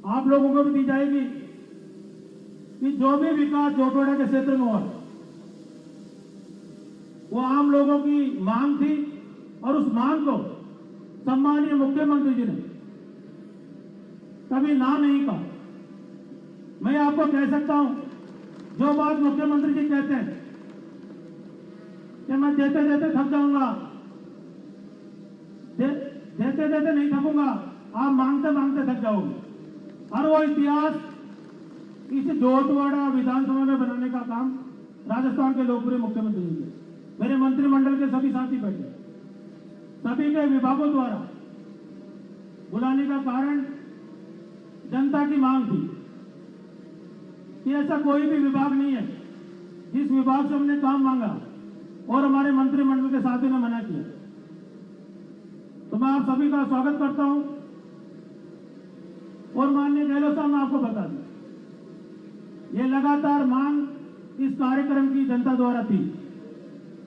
आप लोगों को भी दी जाएगी कि जो भी विकास जोटवाड़ा के क्षेत्र में हुआ वो आम लोगों की मांग थी और उस मांग को सम्मानीय मुख्यमंत्री जी ने कभी ना नहीं कहा। मैं आपको कह सकता हूं, जो बात मुख्यमंत्री जी कहते हैं कि मैं देते देते थक जाऊंगा, देते देते नहीं थकूंगा, आप मांगते मांगते थक जाओगे। और वो इतिहास इस जोटवाड़ा विधानसभा में बनाने का काम राजस्थान के लोकप्रिय मुख्यमंत्री जी ने, मेरे मंत्रिमंडल के सभी साथी बैठे, सभी के विभागों द्वारा बुलाने का कारण जनता की मांग थी कि ऐसा कोई भी विभाग नहीं है जिस विभाग से हमने काम मांगा और हमारे मंत्रिमंडल के साथियों ने मना किया। तो मैं आप सभी का स्वागत करता हूं और माननीय गहलोत साहब, मैं आपको बता दूं, ये लगातार मांग इस कार्यक्रम की जनता द्वारा थी।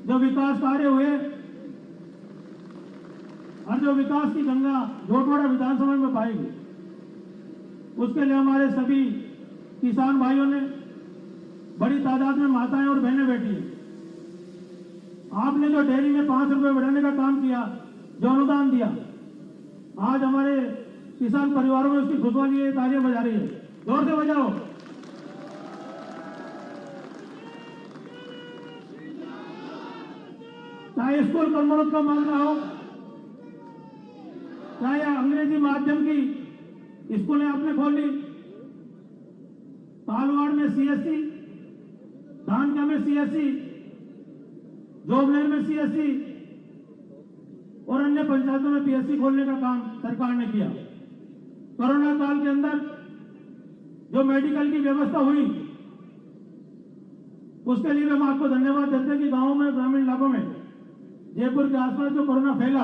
जो विकास कार्य हुए और जो विकास की गंगा जोटवाड़ा विधानसभा में पाएगी, उसके लिए हमारे सभी किसान भाइयों ने, बड़ी तादाद में माताएं और बहनें बैठी हैं। आपने जो डेयरी में 5 रुपए बढ़ाने का काम किया, जो अनुदान दिया, आज हमारे किसान परिवारों में उसकी खुशहाली है, तालियां बजा रही है, जोर से बजाओ। चाहे स्कूल कन्वर्ट का मामला हो, चाहे अंग्रेजी माध्यम की स्कूलें आपने खोली, तालवाड़ में सीएससी, धानका में सीएससी, जोबनेर में सीएससी और अन्य पंचायतों में पीएससी खोलने का काम सरकार ने किया। कोरोना काल के अंदर जो मेडिकल की व्यवस्था हुई, उसके लिए हम आपको धन्यवाद देते हैं कि गांवों में, ग्रामीण इलाकों में, जयपुर के आसपास जो कोरोना फैला,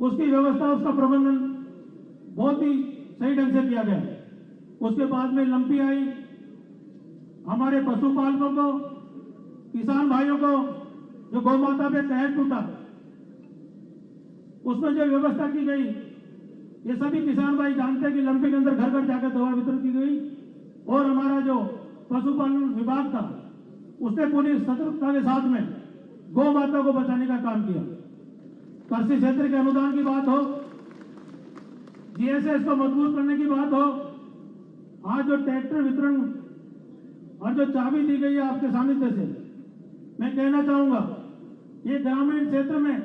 उसकी व्यवस्था, उसका प्रबंधन बहुत ही सही ढंग से किया गया। उसके बाद में लंपी आई, हमारे पशुपालकों को, किसान भाइयों को जो गौ माता पे कहर टूटा, उसमें जो व्यवस्था की गई, ये सभी किसान भाई जानते हैं कि लंपी के अंदर घर घर जाकर दवा वितरण की गई और हमारा जो पशुपालन विभाग था, उसने पूरी सतर्कता के साथ में गौ माता को बचाने का काम किया। कृषि क्षेत्र के अनुदान की बात हो, जीएसएस को मजबूत करने की बात हो, आज जो ट्रैक्टर वितरण और जो चाबी दी गई है आपके सानिध्य से, मैं कहना चाहूंगा, ये ग्रामीण क्षेत्र में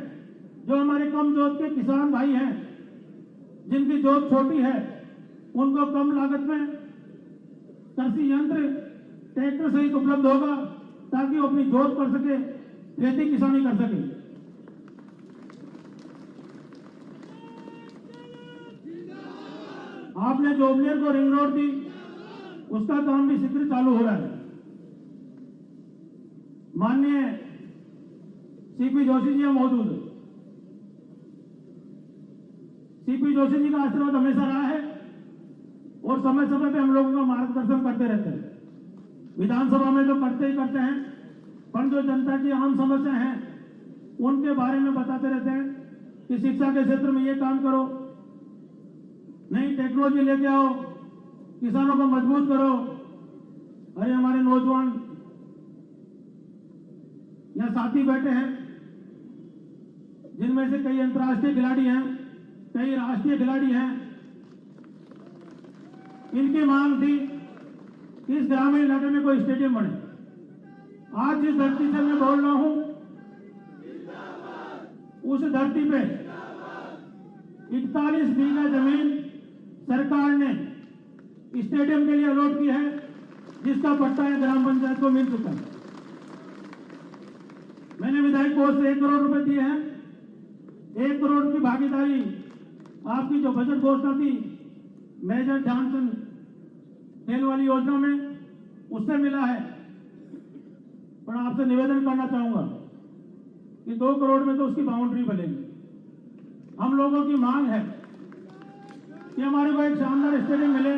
जो हमारे कम जोत के किसान भाई हैं, जिनकी जोत छोटी है, उनको कम लागत में कृषि यंत्र, ट्रैक्टर सहित उपलब्ध होगा ताकि वो अपनी जोत कर सके, खेती किसानी कर सके। आपने जोबनेर को रिंग रोड दी, उसका काम भी शीघ्र चालू हो रहा है। माननीय सीपी जोशी जी मौजूद है। सीपी जोशी जी का आशीर्वाद हमेशा रहा है और समय समय पे हम लोगों का मार्गदर्शन करते रहते हैं। विधानसभा में तो करते ही करते हैं, पर जो जनता की आम समस्या है उनके बारे में बताते रहते हैं कि शिक्षा के क्षेत्र में ये काम करो, नई टेक्नोलॉजी लेके आओ, किसानों को मजबूत करो। अरे हमारे नौजवान यहाँ साथी बैठे हैं, जिनमें से कई अंतर्राष्ट्रीय खिलाड़ी हैं, कई राष्ट्रीय खिलाड़ी हैं। इनकी मांग थी कि इस ग्रामीण इलाके में कोई स्टेडियम बने। आज जिस धरती से मैं बोल रहा हूं, उस धरती पे 41 बीघा जमीन सरकार ने स्टेडियम के लिए अलॉट की है, जिसका पट्टा ग्राम पंचायत को मिल चुका है। मैंने विधायक कोष से 1 करोड़ रुपए दिए हैं। 1 करोड़ की भागीदारी आपकी जो बजट घोषणा थी मेजर ध्यानचंद खेल वाली योजना में, उससे मिला है। पर आपसे निवेदन करना चाहूंगा कि 2 करोड़ में तो उसकी बाउंड्री बनेगी। हम लोगों की मांग है कि हमारे को एक शानदार स्टेडियम मिले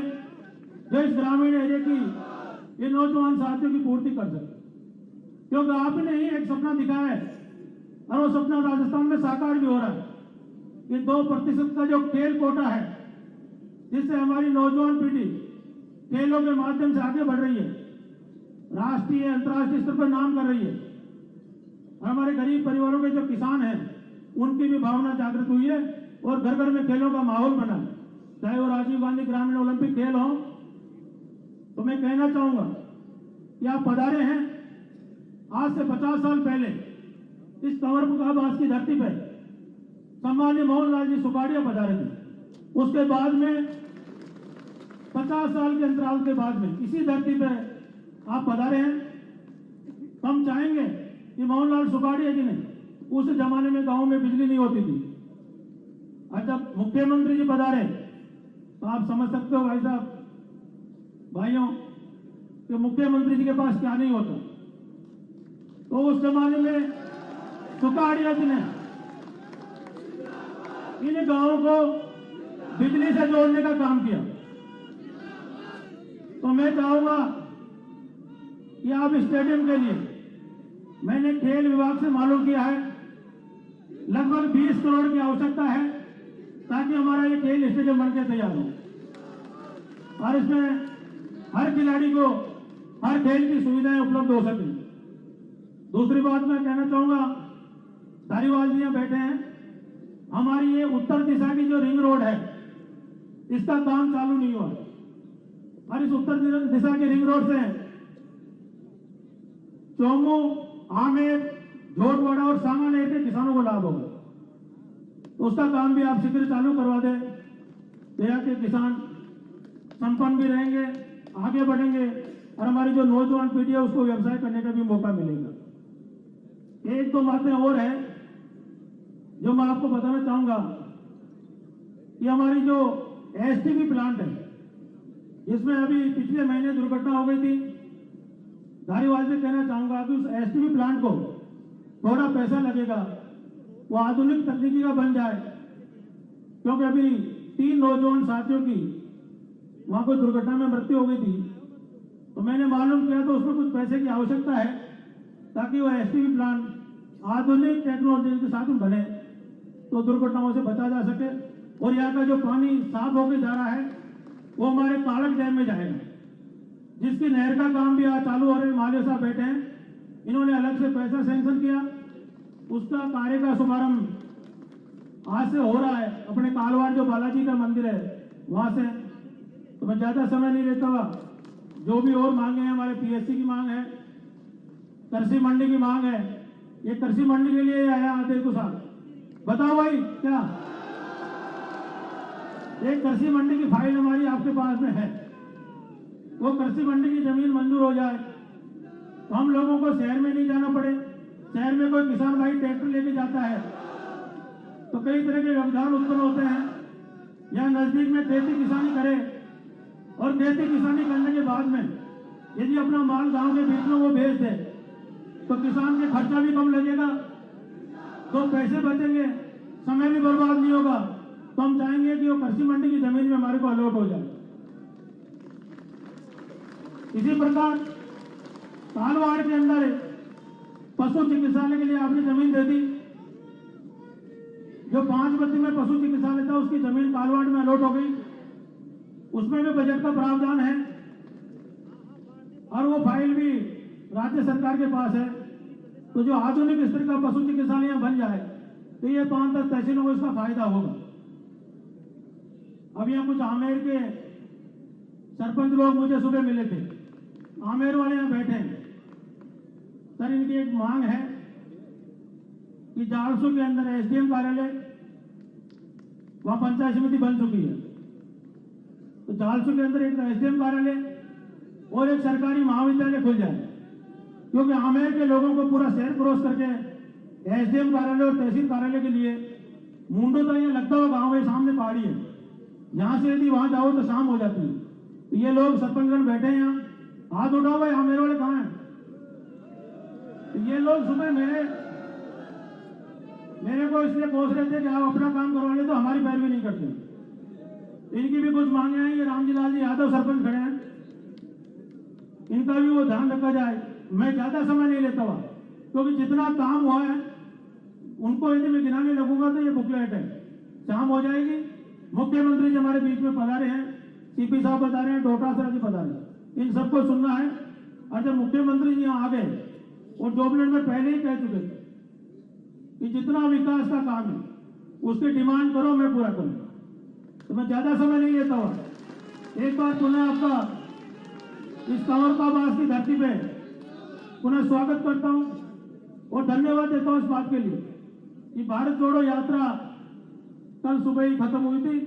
जो इस ग्रामीण एरिया की ये नौजवान साथियों की पूर्ति कर सके, क्योंकि आपने ही एक सपना दिखाया है और वो सपना राजस्थान में साकार भी हो रहा है। ये 2% का जो खेल कोटा है, जिससे हमारी नौजवान पीढ़ी खेलों के माध्यम से आगे बढ़ रही है, राष्ट्रीय अंतर्राष्ट्रीय स्तर पर नाम कर रही है। और हमारे गरीब परिवारों के जो किसान हैं उनकी भी भावना जागृत हुई है और घर घर में खेलों का माहौल बना है। चाहे वो राजीव गांधी ग्रामीण ओलंपिक खेल हो, तो मैं कहना चाहूंगा कि आप पधारे हैं। आज से 50 साल पहले इस कंवरबास की धरती पर सम्माननीय मोहनलाल जी सुखाड़िया पधारे थे। उसके बाद में 50 साल के अंतराल के बाद में इसी धरती पर आप पधारे हैं। हम चाहेंगे कि मोहनलाल सुखाड़िया जी ने, उस जमाने में गांव में बिजली नहीं होती थी, और जब मुख्यमंत्री जी पधारे तो आप समझ सकते हो भाई साहब, भाइयों, कि मुख्यमंत्री जी के पास क्या नहीं होता। तो उस जमाने में सुखाड़िया जी ने इन गांवों को बिजली से जोड़ने का काम किया। तो मैं चाहूंगा कि आप स्टेडियम के लिए, मैंने खेल विभाग से मालूम किया है, लगभग 20 करोड़ की आवश्यकता है ताकि हमारा ये खेल स्टेडियम बनकर तैयार हो और इसमें हर खिलाड़ी को हर खेल की सुविधाएं उपलब्ध हो सके। दूसरी बात मैं कहना चाहूंगा, धारीवाल जी यहाँ बैठे हैं, हमारी ये उत्तर दिशा की जो रिंग रोड है इसका काम चालू नहीं हुआ और इस उत्तर दिशा की रिंग रोड से चोमू, आमेर, झोटवाड़ा और सांगानेर के किसानों को लाभ होगा। तो उसका काम भी आप शीघ्र चालू करवा दें। देहात के किसान संपन्न भी रहेंगे, आगे बढ़ेंगे और हमारी जो नौजवान पीढ़ी है उसको व्यवसाय करने का भी मौका मिलेगा। एक दो बातें और है जो मैं आपको बताना चाहूंगा कि हमारी जो एसटीपी प्लांट है, इसमें अभी पिछले महीने दुर्घटना हो गई थी। धारीवाल से कहना चाहूंगा कि उस एसटीपी प्लांट को थोड़ा पैसा लगेगा, वो आधुनिक तकनीकी का बन जाए, क्योंकि अभी 3 नौजवान साथियों की वहां कोई दुर्घटना में मृत्यु हो गई थी। तो मैंने मालूम किया तो उसमें कुछ पैसे की आवश्यकता है ताकि वो एसटीपी प्लांट आधुनिक टेक्नोलॉजी के साथ बने तो दुर्घटनाओं से बचा जा सके और यहाँ का जो पानी साफ होकर जा रहा है वो हमारे कालक डैम में जाएगा, जिसकी नहर का काम भी आज चालू हो रहा है। माले साहब बैठे हैं, इन्होंने अलग से पैसा सैंक्शन किया, उसका कार्य का शुभारंभ आज से हो रहा है अपने कालवाड़ जो बालाजी का मंदिर है वहां से। तो मैं ज्यादा समय नहीं लेता हुआ, जो भी और मांगे हैं, हमारे पीएससी की मांग है, कृषि मंडी की मांग है, ये कृषि मंडी के लिए आया आदेश को साहब, बताओ भाई क्या एक कृषि मंडी की फाइल हमारी आपके पास में है, वो कृषि मंडी की जमीन मंजूर हो जाए तो हम लोगों को शहर में नहीं जाना पड़े। शहर में कोई किसान भाई ट्रैक्टर लेके जाता है तो कई तरह के व्यवधान उत्पन्न होते हैं। यहाँ नजदीक में खेती किसानी करे और खेती किसानी करने के बाद में यदि अपना माल गांव के बीच में वो बेच दे तो किसान के खर्चा भी कम लगेगा, तो पैसे बचेंगे, समय भी बर्बाद नहीं होगा। तो हम चाहेंगे कि वो कृषि मंडी की जमीन में हमारे को अलॉट हो जाए। इसी प्रकार कालवाड़ के अंदर पशु चिकित्सालय के लिए आपने जमीन दे दी, जो 5 बत्ती में पशु चिकित्सालय था उसकी जमीन कालवाड़ में अलॉट हो गई, उसमें भी बजट का प्रावधान है और वो फाइल भी राज्य सरकार के पास है। तो जो आधुनिक स्तर का पशु चिकित्सालय बन जाए तो ये 5-10 तहसीलों को इसका फायदा होगा। अब यहाँ कुछ आमेर के सरपंच लोग मुझे सुबह मिले थे, आमेर वाले यहाँ बैठे हैं सर, इनकी एक मांग है कि जालसू के अंदर एसडीएम कार्यालय, वहां पंचायत समिति बन चुकी है, तो जालसू के अंदर एक एसडीएम कार्यालय और एक सरकारी महाविद्यालय खुल जाए, क्योंकि आमेर के लोगों को पूरा शहर क्रॉस करके एसडीएम कार्यालय और तहसील कार्यालय के लिए मुंडो तो ये लगता हुआ गाँव है, सामने पहाड़ी है, यहाँ से यदि वहां जाओ तो शाम हो जाती है। तो ये लोग सरपंचगण बैठे हैं यहाँ, हाथ उठाओ भाई, आमेर वाले कहाँ हैं? तो ये लोग सुबह मेरे को इसलिए कोस रहे थे कि आप अपना काम करवा ले, तो हमारी पैरवी नहीं करते। इनकी भी कुछ मांगे हैं, ये रामजी लाल जी यादव सरपंच खड़े हैं, इनका भी वो ध्यान रखा जाए। मैं ज्यादा समय नहीं लेता हुआ, क्योंकि जितना काम हुआ है उनको यदि मैं गिनाने लगूंगा तो ये बुकलेट है, शाम हो जाएगी। मुख्यमंत्री जी हमारे बीच में पधारे हैं, सीपी साहब बता रहे हैं, डोटासरा जी बता रहे हैं, इन सबको सुनना है। और जब मुख्यमंत्री जी यहाँ आ गए और 2 मिनट में पहले ही कह चुके थे कि जितना विकास का काम है उसकी डिमांड करो, मैं पूरा करूंगा। तो मैं ज्यादा समय नहीं लेता हुआ एक बार पुनः आपका इस कंवरकाबाद की धरती पे पुनः स्वागत करता हूं और धन्यवाद देता हूं इस बात के लिए कि भारत जोड़ो यात्रा कल सुबह ही खत्म हुई थी।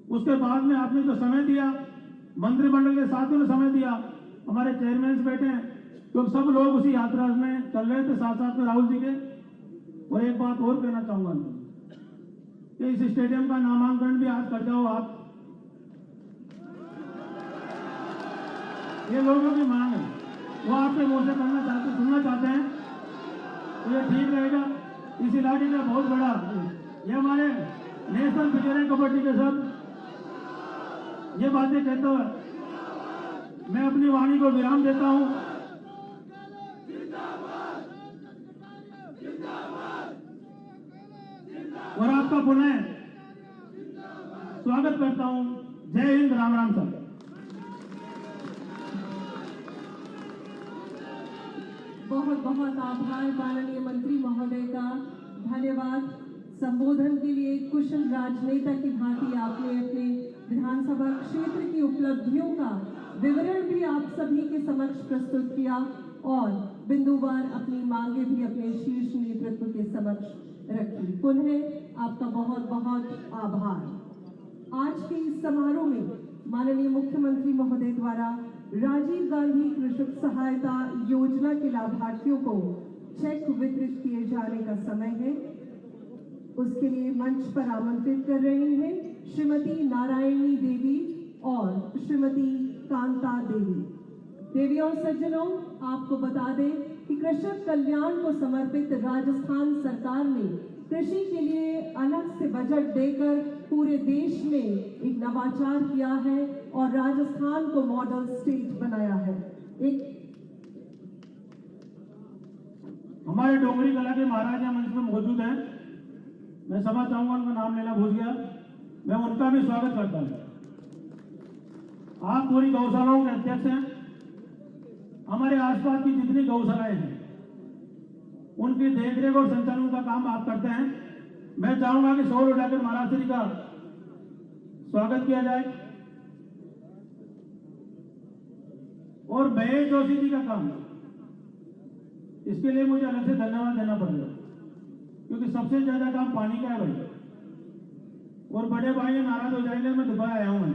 उसके बाद में आपने जो समय दिया, मंत्रिमंडल के साथियों ने समय दिया, हमारे चेयरमैन बैठे हैं, क्योंकि सब लोग उसी यात्रा में चल रहे थे साथ साथ में राहुल जी के। और एक बात और कहना चाहूंगा कि इस स्टेडियम का नामांकन भी आज कर जाओ आप। ये लोगों की मांग है, वो आपके मुंह से सुनना चाहते हैं, तो ये ठीक रहेगा। इस इलाके का बहुत बड़ा ये हमारे नेशनल प्लेयर है कबड्डी के साथ। ये बातें कहते हुए मैं अपनी वाणी को विराम देता हूं। और आपका पुनः स्वागत करता हूं। जय हिंद, राम राम सर। बहुत बहुत आभार माननीय मंत्री महोदय का, धन्यवाद। संबोधन के लिए कुशल राजनेता की भांति आपने अपने विधानसभा क्षेत्र की उपलब्धियों का विवरण भी आप सभी के समक्ष प्रस्तुत किया और बिंदुवार अपनी मांगे भी अपने शीर्ष नेतृत्व के समक्ष रखी। पुनः आपका बहुत बहुत आभार। आज के इस समारोह में माननीय मुख्यमंत्री महोदय द्वारा राजीव गांधी कृषक सहायता योजना के लाभार्थियों को चेक वितरित किए जाने का समय है। उसके लिए मंच पर आमंत्रित कर रही हैं श्रीमती नारायणी देवी और श्रीमती कांता देवी। देवी और सज्जनों, आपको बता दें कि कृषक कल्याण को समर्पित राजस्थान सरकार ने कृषि के लिए अलग से बजट देकर पूरे देश में एक नवाचार किया है और राजस्थान को मॉडल स्टेट बनाया है। एक हमारे डोंगरी कला के महाराज यहाँ मंच में मौजूद हैं, मैं क्षमा चाहूंगा, उनका नाम लेना भूल गया, मैं उनका भी स्वागत करता हूं। आप पूरी गौशालाओं के अध्यक्ष हैं। हमारे आसपास की जितनी गौशालाएं हैं उनकी देखरेख और संचालन का काम आप करते हैं। मैं चाहूंगा कि सौर उठाकर महाराज श्री का स्वागत किया जाए। और महेश जोशी जी का काम, इसके लिए मुझे अलग से धन्यवाद देना पड़ेगा, क्योंकि सबसे ज्यादा काम पानी का है भाई। और बड़े भाई नाराज हो जाएंगे, मैं दुबई आया हूं,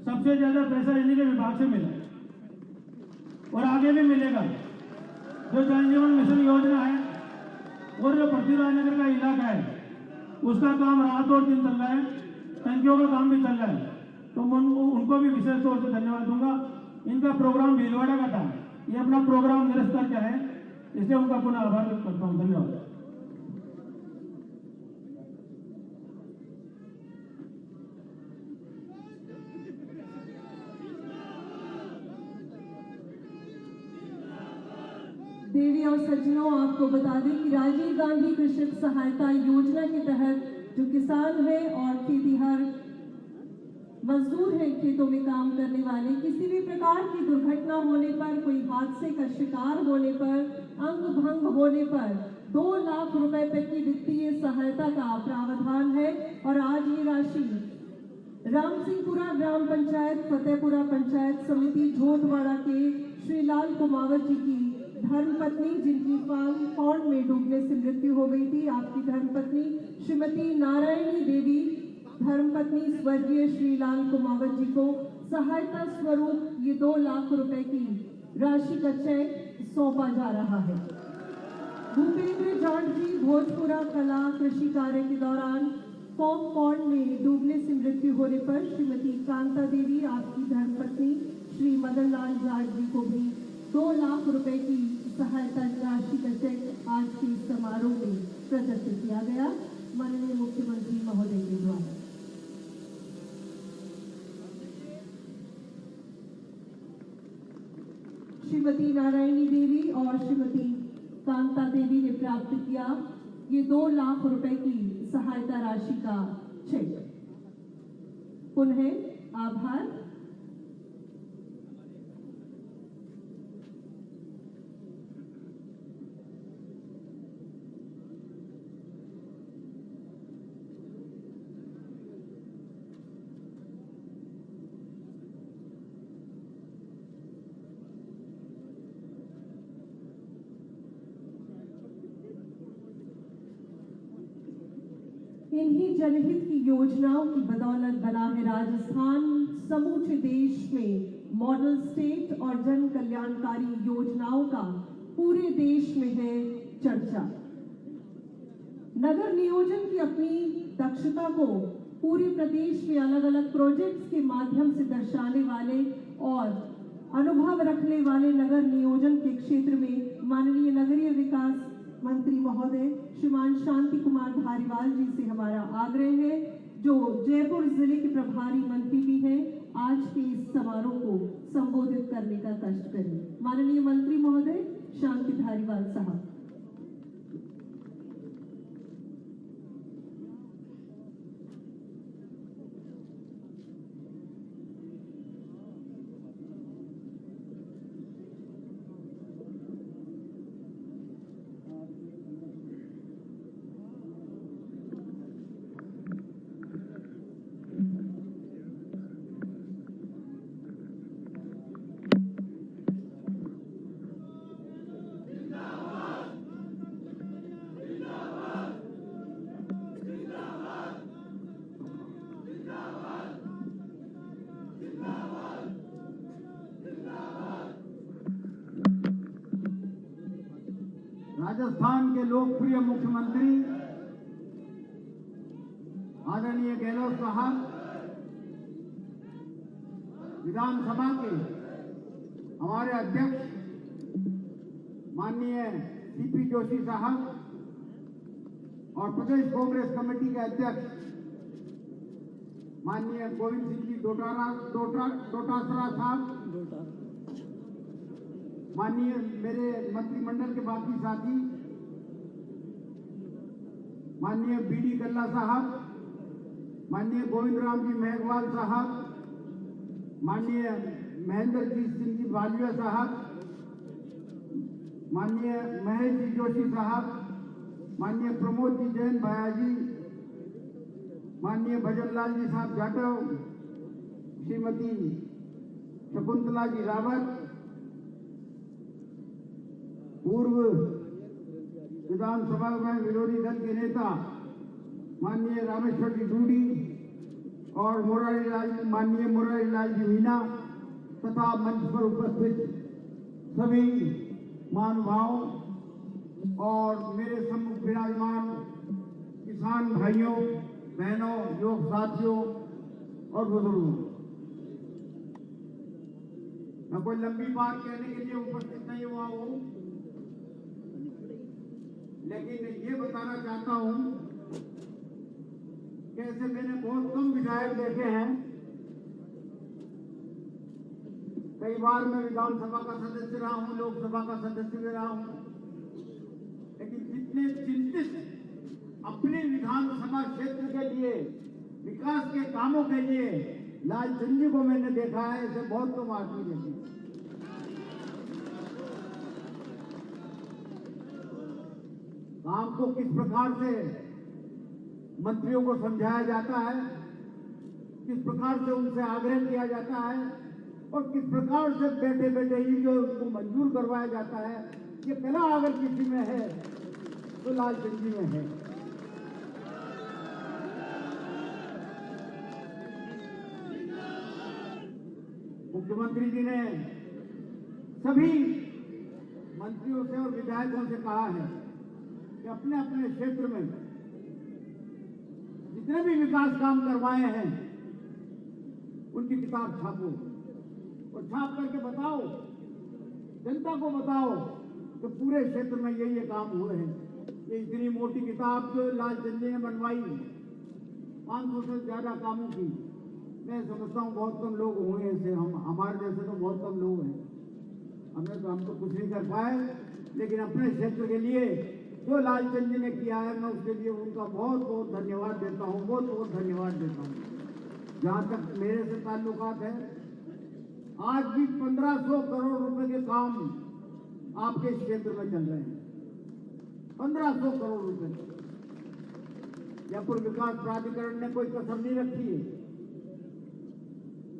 सबसे ज्यादा पैसा इन्हीं के विभाग से मिला और आगे भी मिलेगा। जो जल जीवन मिशन योजना है और जो पृथ्वीराज नगर का इलाका है उसका काम रात और दिन चल रहा है, टंकियों का काम भी चल रहा है, तो उनको भी विशेष तौर से धन्यवाद दूंगा। इनका प्रोग्राम भीलवाड़ा का था, ये अपना प्रोग्राम निरस्त करके है, इसलिए उनका पुनः आभार व्यक्त करता हूं। धन्यवाद। देवी और सज्जनों, आपको बता दें कि राजीव गांधी कृषक सहायता योजना के तहत जो किसान है और खेतीहर मजदूर हैं, खेतों में काम करने वाले, किसी भी प्रकार की दुर्घटना होने पर, कोई हादसे का शिकार होने पर, अंग भंग होने पर 2 लाख रुपए तक की वित्तीय सहायता का प्रावधान है। और आज ये राशि रामसिंहपुरा ग्राम पंचायत, फतेहपुरा पंचायत समिति झोटवाड़ा के श्री लाल कुमावत जी की धर्मपत्नी, जिनकी पौंड में डूबने से मृत्यु हो गई थी, आपकी धर्मपत्नी श्रीमती नारायणी देवी, धर्मपत्नी स्वर्गीय श्री लाल कुमावत जी को सहायता स्वरूप ये 2 लाख रुपए की राशि का चेक सौंपा जा रहा है। भूपेंद्र जाट जी भोजपुरा कला कृषि कार्य के दौरान फॉर्म पौंड में डूबने से मृत्यु होने पर श्रीमती कांता देवी, आपकी धर्मपत्नी श्री मदन लाल जाट जी को भी 2 लाख रुपए की सहायता राशि का चेक आज के समारोह में प्रदर्शित किया गया माननीय मुख्यमंत्री महोदय के द्वारा। श्रीमती नारायणी देवी और श्रीमती कांता देवी ने प्राप्त किया ये 2 लाख रुपए की सहायता राशि का चेक। पुनः आभार। इन्हीं जनहित की योजनाओं की बदौलत बना है राजस्थान समूचे देश में मॉडल स्टेट और जन कल्याणकारी योजनाओं का पूरे देश में है चर्चा। नगर नियोजन की अपनी दक्षता को पूरे प्रदेश में अलग अलग प्रोजेक्ट्स के माध्यम से दर्शाने वाले और अनुभव रखने वाले नगर नियोजन के क्षेत्र में माननीय नगरीय विकास मंत्री महोदय श्रीमान शांति कुमार धारीवाल जी से हमारा आग्रह है, जो जयपुर जिले के प्रभारी मंत्री भी हैं, आज के इस समारोह को संबोधित करने का कष्ट करें। माननीय मंत्री महोदय शांति धारीवाल साहब। राजस्थान के लोकप्रिय मुख्यमंत्री आदरणीय गहलोत साहब, विधानसभा के हमारे अध्यक्ष माननीय सीपी जोशी साहब और प्रदेश कांग्रेस कमेटी के अध्यक्ष माननीय गोविंद सिंह जी डोटासरा साहब, माननीय मेरे मंत्रिमंडल के बाकी साथी, माननीय बीडी कल्ला साहब, माननीय गोविंद राम जी मेघवाल साहब, माननीय महेंद्रजीत सिंह जी बालिया साहब, माननीय महेश जी जोशी साहब, माननीय प्रमोद जी जैन भैया जी, माननीय भजनलाल जी साहब जाटव, श्रीमती शकुंतला जी रावत, पूर्व विधानसभा में विरोधी दल के नेता माननीय रामेश्वर जी डूडी और माननीय मुरारी लाल जी मीना तथा मंच पर उपस्थित सभी महानुभावों और मेरे सम्मुख विराजमान किसान भाइयों बहनों, योग साथियों और बुजुर्गों, मैं कोई लंबी बात कहने के लिए उपस्थित नहीं हुआ हूं, लेकिन ये बताना चाहता हूं कि ऐसे मैंने बहुत कम विधायक देखे हैं। कई बार मैं विधानसभा का सदस्य रहा हूं, लोकसभा का सदस्य भी रहा हूं, लेकिन जितने चिंतित अपने विधानसभा क्षेत्र के लिए, विकास के कामों के लिए लालचंद जी को मैंने देखा है, ऐसे बहुत कम आदमी देखे। काम को किस प्रकार से मंत्रियों को समझाया जाता है, किस प्रकार से उनसे आग्रह किया जाता है और किस प्रकार से बैठे बैठे ही जो उसको मंजूर करवाया जाता है, ये कला अगर किसी में है तो लालचंद जी में है। मुख्यमंत्री जी ने सभी मंत्रियों से और विधायकों से कहा है कि अपने अपने क्षेत्र में जितने भी विकास काम करवाए हैं उनकी किताब छापो और छाप करके बताओ, जनता को बताओ कि पूरे क्षेत्र में ये काम हुए हैं। ये इतनी मोटी किताब जो लालचंद जी ने बनवाई 500 से ज्यादा कामों की, मैं समझता हूँ बहुत कम लोग हुए ऐसे, हमारे जैसे तो बहुत कम लोग हैं। हम तो कुछ नहीं कर पाए, लेकिन अपने क्षेत्र के लिए जो लालचंद जी ने किया है, मैं उसके लिए उनका बहुत बहुत धन्यवाद देता हूँ, बहुत बहुत धन्यवाद देता हूँ। जहां तक मेरे से ताल्लुकात है, आज भी 1500 करोड़ रुपए के काम आपके क्षेत्र में चल रहे हैं। 1500 करोड़ रुपए। जयपुर विकास प्राधिकरण ने कोई कसर नहीं रखी है।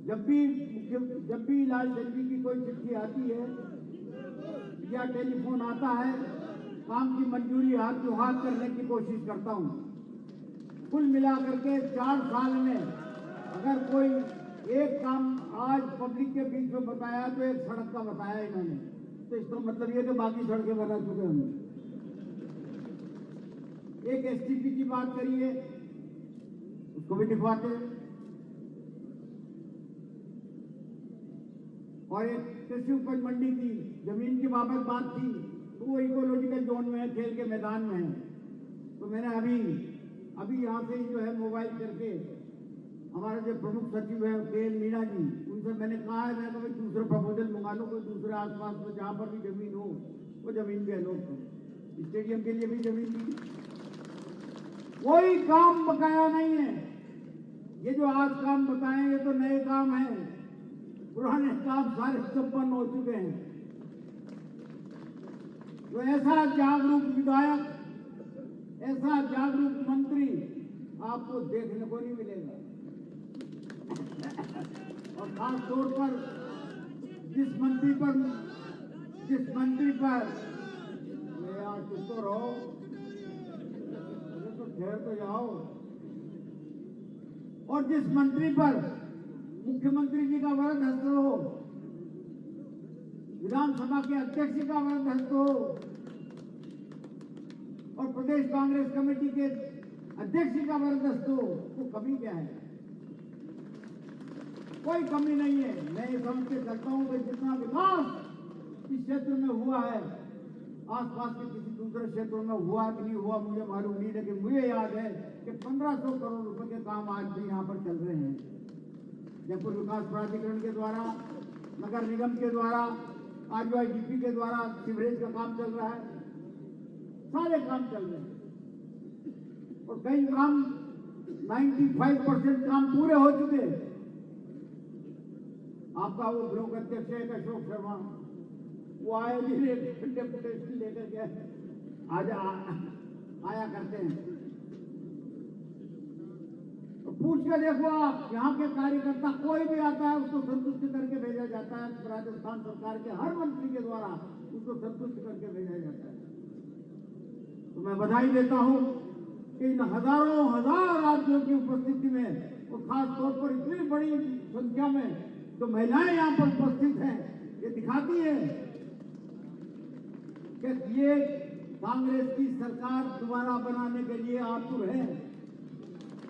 जब भी लाल टंडन की कोई चिट्ठी आती है या टेलीफोन आता है, काम की मंजूरी हाथ हाथ करने की कोशिश करता हूं। कुल मिलाकर के 4 साल में अगर कोई एक काम आज पब्लिक के बीच में बताया तो एक सड़क का बताया इन्होंने, तो इसका मतलब ये कि बाकी सड़कें बना चुके हैं। एक एसटीपी की बात करिए, उसको भी दिखवाते हैं। और एक कृषि उपज मंडी की जमीन की बाबत बात थी, तो वो इकोलॉजिकल जोन में है, खेल के मैदान में है। तो मैंने अभी यहाँ से जो है मोबाइल करके हमारे जो प्रमुख सचिव है के मीणा जी, उनसे मैंने कहा है, मैं भाई दूसरे प्रपोजल मंगा लो, कोई दूसरे आसपास में जहाँ पर भी जमीन हो वो जमीन भी अलॉट करो। स्टेडियम के लिए भी जमीन दी। कोई काम बकाया नहीं है। ये जो आज काम बताए ये तो नए काम हैं, पुराने काम सारे संपन्न हो चुके हैं। तो ऐसा जागरूक विधायक, ऐसा जागरूक मंत्री आपको देखने को नहीं मिलेगा। और खास तौर पर जिस मंत्री पर यार चुप तो रहो, तो ठहर तो जाओ। और जिस मंत्री पर मुख्यमंत्री जी का वरद हस्त हो, विधानसभा के अध्यक्ष जी का वरद हस्त हो और प्रदेश कांग्रेस कमेटी के अध्यक्ष जी का वरद हस्त हो, तो कमी क्या है? कोई कमी नहीं है। मैं ये समझ के चलता हूं कि जितना विकास इस क्षेत्र में हुआ है, आसपास के किसी दूसरे क्षेत्रों में हुआ कि नहीं हुआ मुझे मालूम नहीं, लेकिन मुझे याद है कि 1500 करोड़ रुपए के काम आज भी यहाँ पर चल रहे हैं। जयपुर विकास प्राधिकरण के द्वारा, नगर निगम के द्वारा, RUIDP के द्वारा सीवरेज का काम चल रहा है, सारे काम चल रहे हैं। और कई काम 95% काम पूरे हो चुके हैं। आपका वो ब्लॉक अध्यक्ष है अशोक शर्मा, वो आए दिन डेपुटेशन लेकर के आया करते हैं। तो पूछ के देखो आप, यहाँ के कार्यकर्ता कोई भी आता है उसको संतुष्ट करके भेजा जाता है। राजस्थान सरकार के हर मंत्री के द्वारा उसको संतुष्ट करके भेजा जाता है। तो मैं बधाई देता हूँ कि इन हजारों हजार राज्यों की उपस्थिति में और खास तौर पर इतनी बड़ी संख्या में जो महिलाएं यहाँ पर उपस्थित हैं, ये दिखाती है कि ये कांग्रेस की सरकार दोबारा बनाने के लिए आतुर है।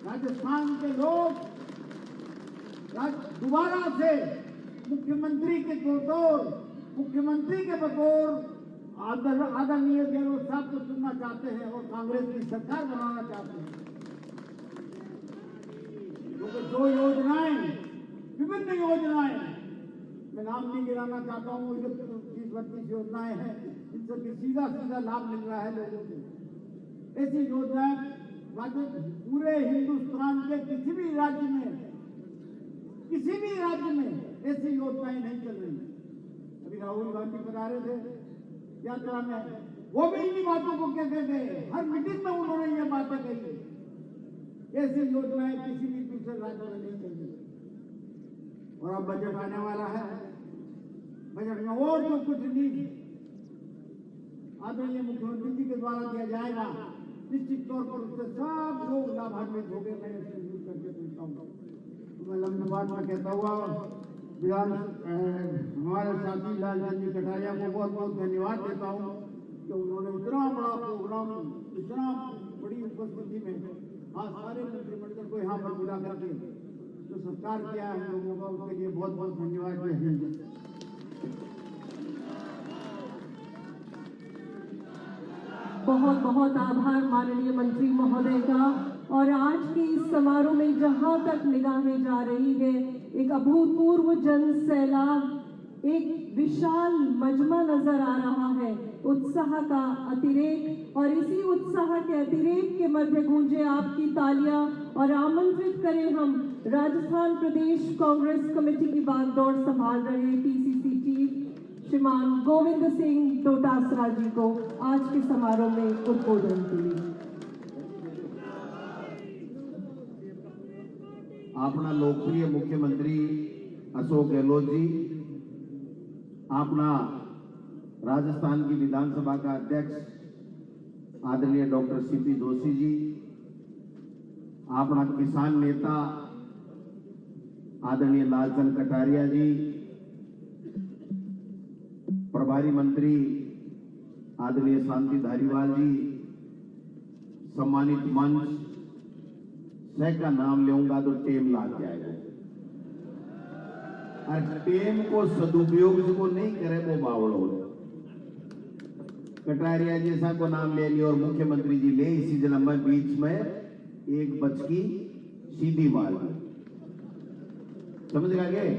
राजस्थान के लोग दोबारा से मुख्यमंत्री के बतौर आदरणीय गहलोत साहब को चुनना चाहते हैं और कांग्रेस की सरकार बनाना चाहते हैं। क्योंकि जो योजनाएं, विभिन्न योजनाएं, मैं नाम नहीं गिराना चाहता हूँ, 30-32 योजनाएं हैं, इनसे सीधा लाभ मिल रहा है लोगों को। ऐसी योजनाएं पूरे हिंदुस्तान के किसी भी राज्य में ऐसी योजनाएं नहीं चल रही। अभी राहुल गांधी बता रहे थे यात्रा में, वो भी इन्हीं बातों को कहते थे, हर मीटिंग में उन्होंने ये बातें कही। ऐसी योजनाएं किसी भी दूसरे राज्य में नहीं चल रही। और अब बजट आने वाला है, बजट में और जो कुछ निधि आदरणीय मुख्यमंत्री जी के द्वारा दिया जाएगा, निश्चित तौर पर उससे सब लोग लाभान्वित हो गए। मैं इसे करके पूछता हूँ। तो मैं लंबे बात में कहता हुआ हमारे साथी लालचंद कटारिया को बहुत बहुत धन्यवाद देता हूँ कि उन्होंने इतना बड़ा प्रोग्राम, इतना बड़ी उपस्थिति में आज सारे मंत्रिमंडल को यहाँ पर बुला करके जो सत्कार किया है हम लोगों का, उसके लिए बहुत बहुत धन्यवाद। बहुत बहुत आभार माननीय मंत्री महोदय का। और आज के इस समारोह में जहां तक निगाहें जा रही है, एक अभूतपूर्व जन सैलाब, एक विशाल मजमा नजर आ रहा है, उत्साह का अतिरेक। और इसी उत्साह के अतिरेक के मध्य गूंजे आपकी तालियां और आमंत्रित करें हम राजस्थान प्रदेश कांग्रेस कमेटी की बागडोर संभाल रहे पीसीसी चीफ श्रीमान गोविंद सिंह डोटासरा जी को आज के समारोह में उद्बोधन के लिए अपना लोकप्रिय मुख्यमंत्री अशोक गहलोत जी, अपना राजस्थान की विधानसभा का अध्यक्ष आदरणीय डॉक्टर सीपी जोशी जी, अपना किसान नेता आदरणीय लालचंद कटारिया जी, प्रभारी मंत्री आदरणीय शांति धारीवाल जी, सम्मानित मंच, सह का नाम लूंगा तो टेम लाग जाएगा और टेम को सदुपयोग जो नहीं करे वो बावड़ो। कटारिया जैसा को नाम ले लिया और मुख्यमंत्री जी ले इसी जन्म में बीच में एक बचकी सीधी मार दी, समझ गए?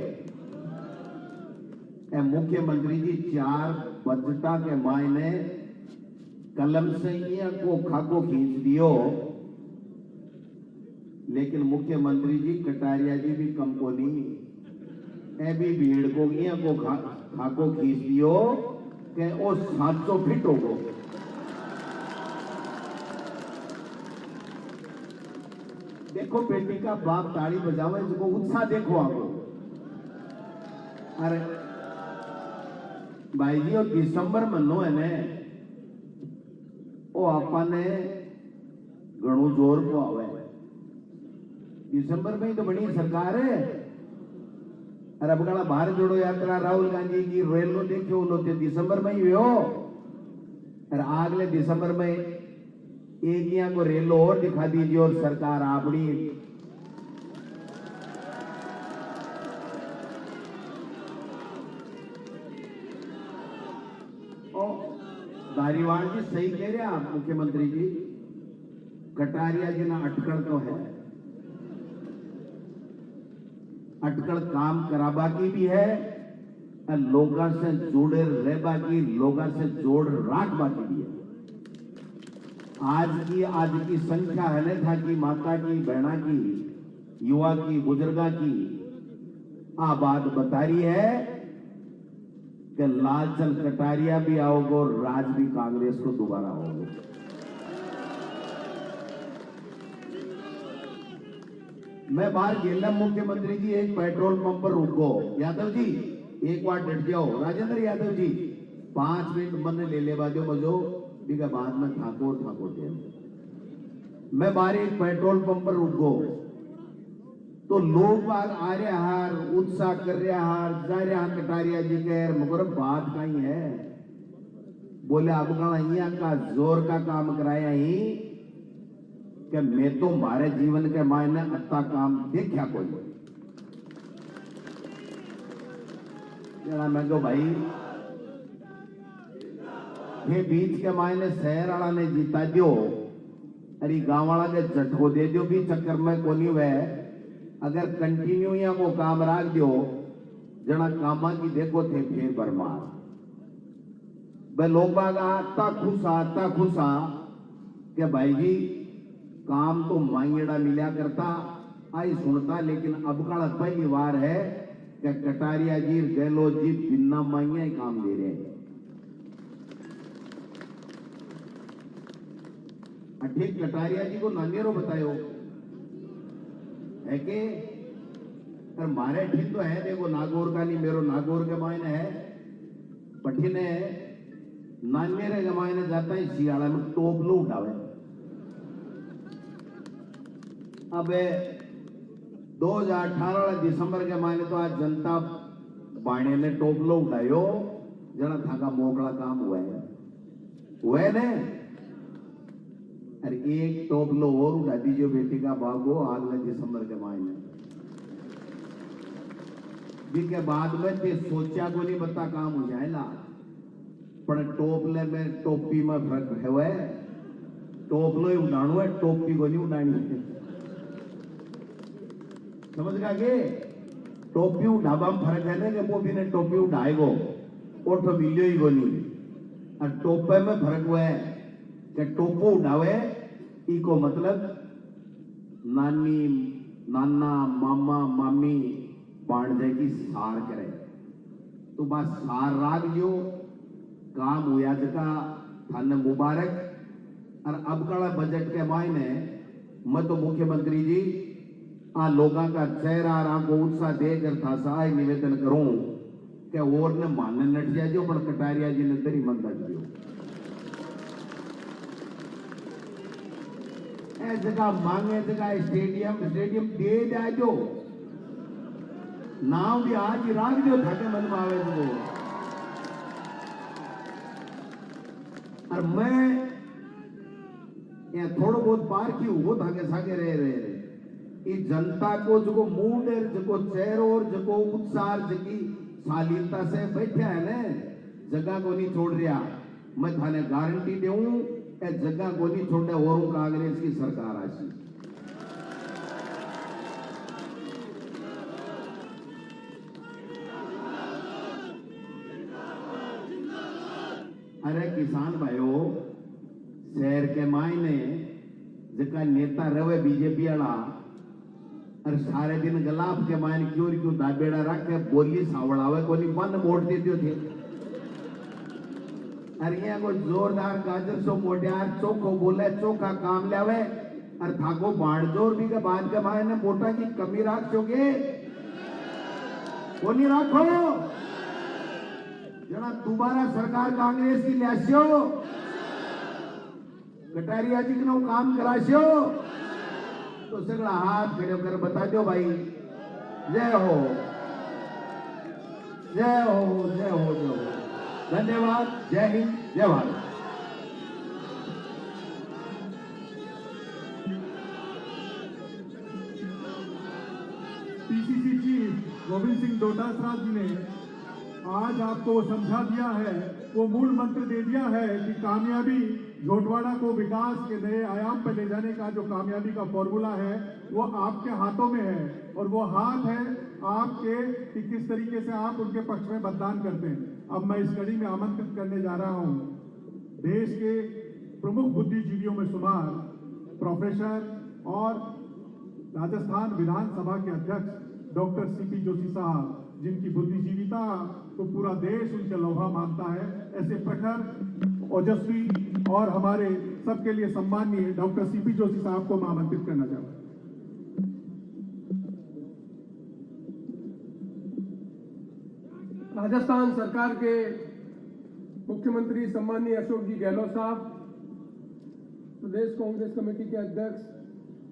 मुख्यमंत्री जी 4 बजटा के मायने कलम से को खाको खींच दियो, लेकिन मुख्यमंत्री जी कटारिया जी भी कम को नहीं, भी भीड़ को खाको खींच दियो कि वो 700 फीट होगो। देखो बेटी का बाप ताली बजावे, इसको उत्साह देखो आपको। अरे भाई जी, और दिसंबर महीनो है ने वो आपने घणो जोर को आवे, दिसंबर में ही तो बनी सरकार है। अरे अब कला भारत जोड़ो यात्रा राहुल गांधी की रेल नो देखो लो दिसंबर में ही हो, अरे अगले दिसंबर में एक यहाँ को रेल और दिखा दीजिए और सरकार आपड़ी धारीवाल जी सही कह रहे हैं आप मुख्यमंत्री जी, कटारिया जी ना अटकल तो है, अटकल काम कराबा की भी है और लोगों से जुड़े रहबा की, लोगों से जोड़ राखबा की भी है। आज की संख्या है ना था कि माता की, बहना की, युवा की, बुजुर्गा की आ बात बता रही है कि लालचंद कटारिया भी आओगे और राज भी कांग्रेस को दोबारा आओगे। मैं बाहर गेला मुख्यमंत्री जी एक पेट्रोल पंप पर रुको, यादव जी एक बार डट जाओ, राजेंद्र यादव जी 5 मिनट मन ले ले बाजो मजो बिका बाद में ठाकुर थे। मैं बाहर एक पेट्रोल पंप पर रुको तो लोग बाग आ रहे हार, उत्साह कर रहे हार, जा रहे हार कटारिया जी के, मगर बात कहीं है, बोले अब यहाँ का जोर का काम कराया ही कि मैं तो हमारे जीवन के मायने अच्छा काम देखा कोई जरा मैं तो भाई ये बीच के मायने शहर वाला ने जीता दियो, अरे गांव वाला के झटको दे दियो भी चक्कर में कोनी हुए, अगर कंटिन्यू या वो काम राख दियो जना कामा की देखो थे फिर बरमार भाई लोग बाग आता खुशा कि भाई जी काम तो मांगेड़ा मिला करता आई सुनता, लेकिन अब का पहली बार है कि कटारिया जी गहलोत जी बिना मांगे ही काम दे रहे हैं। ठीक कटारिया जी को नांगेरो बतायो है कि मारे ठीक तो है, देखो नागौर का नहीं मेरो नागौर के मायने है, पठिने नान्यरे के मायने जाता है शियाला में टोपलो उठावे। अब 2018 दिसंबर के मायने तो आज जनता बाणे ने टोपलो उठायो जना थाका मोकड़ा काम हुआ है ने, अरे एक टोपलो और उठा दीजिए बेटी का बागो अगले दिसंबर के मायने, जिसके बाद में ते सोचा को नहीं बता काम हो जाएगा, पर टोपले में टोपी में फर्क है, वह टोपलो ही उड़ाणु है, टोपी को नहीं उड़ानी है, समझ गए? टोपी उठाबा में फर्क है ना कि वो भी ने टोपी उठाएगो और तो मिलियो ही को नहीं, और टोपे में फर्क हुआ है कि टोपो उठावे इको मतलब नानी नाना मामा मामी भाणजे की सार करे तो बस सार राग जो काम हुआ जका थाने मुबारक। और अब का बजट के मायने मैं तो मुख्यमंत्री जी आ लोगों का चेहरा को उत्साह देकर था सहाय निवेदन करूं कि और ने मानने नट जाओ पर कटारिया जी ने दरी मन लग दियो ए जगह मांगे जगह स्टेडियम दे जाओ नाव भी आज ही राख दो थाके मन में आवे तो। और मैं यहाँ थोड़ा बहुत पार की वो थाके सागे रहे इस जनता को जो मूड है जो चेहरो और जो उत्साह जगी शालीनता से बैठा है ना जगह को नहीं छोड़ रहा। मैं थाने गारंटी दूं ए जगह को नहीं छोड़े और कांग्रेस की सरकार आशी। अरे किसान भाइयों शहर के मायने जका नेता रवे बीजेपी वाला और सारे दिन गलाब के मायने क्यों दाबेड़ा रख के बोली सावड़ावे को नहीं बंद मोड़ देते थे। अरे यहाँ को जोरदार गाजर सो मोटियार चोखो बोले चोखा काम लावे और थाको बाढ़ भी के बाद के मायने मोटा की कमी रख चोगे वो नहीं रखो जना दोबारा सरकार कांग्रेस की लियास्यो कटारिया जी को काम करास्यो तो सगड़ा हाथ खड़े होकर बता दो भाई जय हो जय हो जय हो जय हो। धन्यवाद। जय हिंद जय भारत। पीसीसी चीफ गोविंद सिंह डोटासरा जी ने आज आपको समझा दिया है, वो मूल मंत्र दे दिया है कि कामयाबी झोटवाड़ा को विकास के नए आयाम पर ले जाने का जो कामयाबी का फॉर्मूला है वो आपके हाथों में है और वो हाथ है आपके कि किस तरीके से आप उनके पक्ष में मतदान करते हैं। अब मैं इस कड़ी में आमंत्रित करने जा रहा हूं देश के प्रमुख बुद्धिजीवियों में शुमार प्रोफेसर और राजस्थान विधानसभा के अध्यक्ष डॉक्टर सीपी जोशी साहब जिनकी बुद्धिजीविता को पूरा देश उनके लोहा मानता है। ऐसे प्रखर ओजस्वी और हमारे सबके लिए सम्माननीय डॉक्टर सीपी जोशी साहब को मैं आमंत्रित करना चाहूंगा। राजस्थान सरकार के मुख्यमंत्री सम्माननीय अशोक जी गहलोत साहब, प्रदेश कांग्रेस कमेटी के अध्यक्ष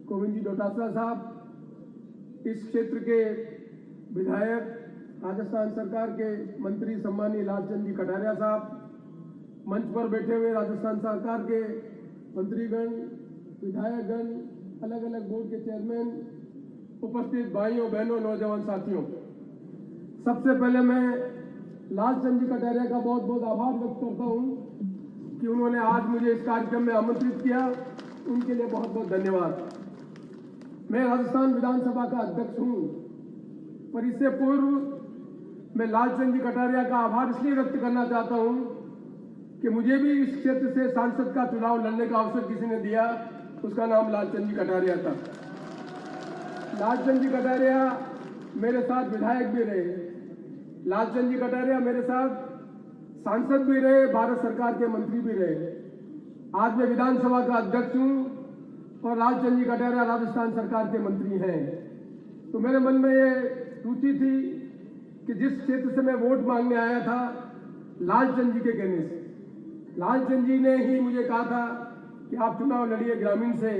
गोविंद जी डोटासरा साहब, इस क्षेत्र के विधायक राजस्थान सरकार के मंत्री सम्माननीय लालचंद जी कटारिया साहब, मंच पर बैठे हुए राजस्थान सरकार के मंत्रीगण, विधायकगण, अलग अलग बोर्ड के चेयरमैन, उपस्थित भाइयों बहनों नौजवान साथियों, सबसे पहले मैं लालचंद जी कटारिया का बहुत बहुत आभार व्यक्त करता हूं कि उन्होंने आज मुझे इस कार्यक्रम में आमंत्रित किया। उनके लिए बहुत बहुत धन्यवाद। मैं राजस्थान विधानसभा का अध्यक्ष हूं, पर इससे पूर्व मैं लालचंद जी कटारिया का आभार इसलिए व्यक्त करना चाहता हूं कि मुझे भी इस क्षेत्र से सांसद का चुनाव लड़ने का अवसर किसी ने दिया, उसका नाम लालचंद जी कटारिया था। लालचंद जी कटारिया मेरे साथ विधायक भी रहे, लालचंद जी कटारिया मेरे साथ सांसद भी रहे, भारत सरकार के मंत्री भी रहे। आज मैं विधानसभा का अध्यक्ष हूं और लालचंद जी कटारिया राजस्थान सरकार के मंत्री हैं। तो मेरे मन में ये रुचि थी कि जिस क्षेत्र से मैं वोट मांगने आया था, लालचंद जी के कहने से, लालचंद जी ने ही मुझे कहा था कि आप चुनाव लड़िए ग्रामीण से।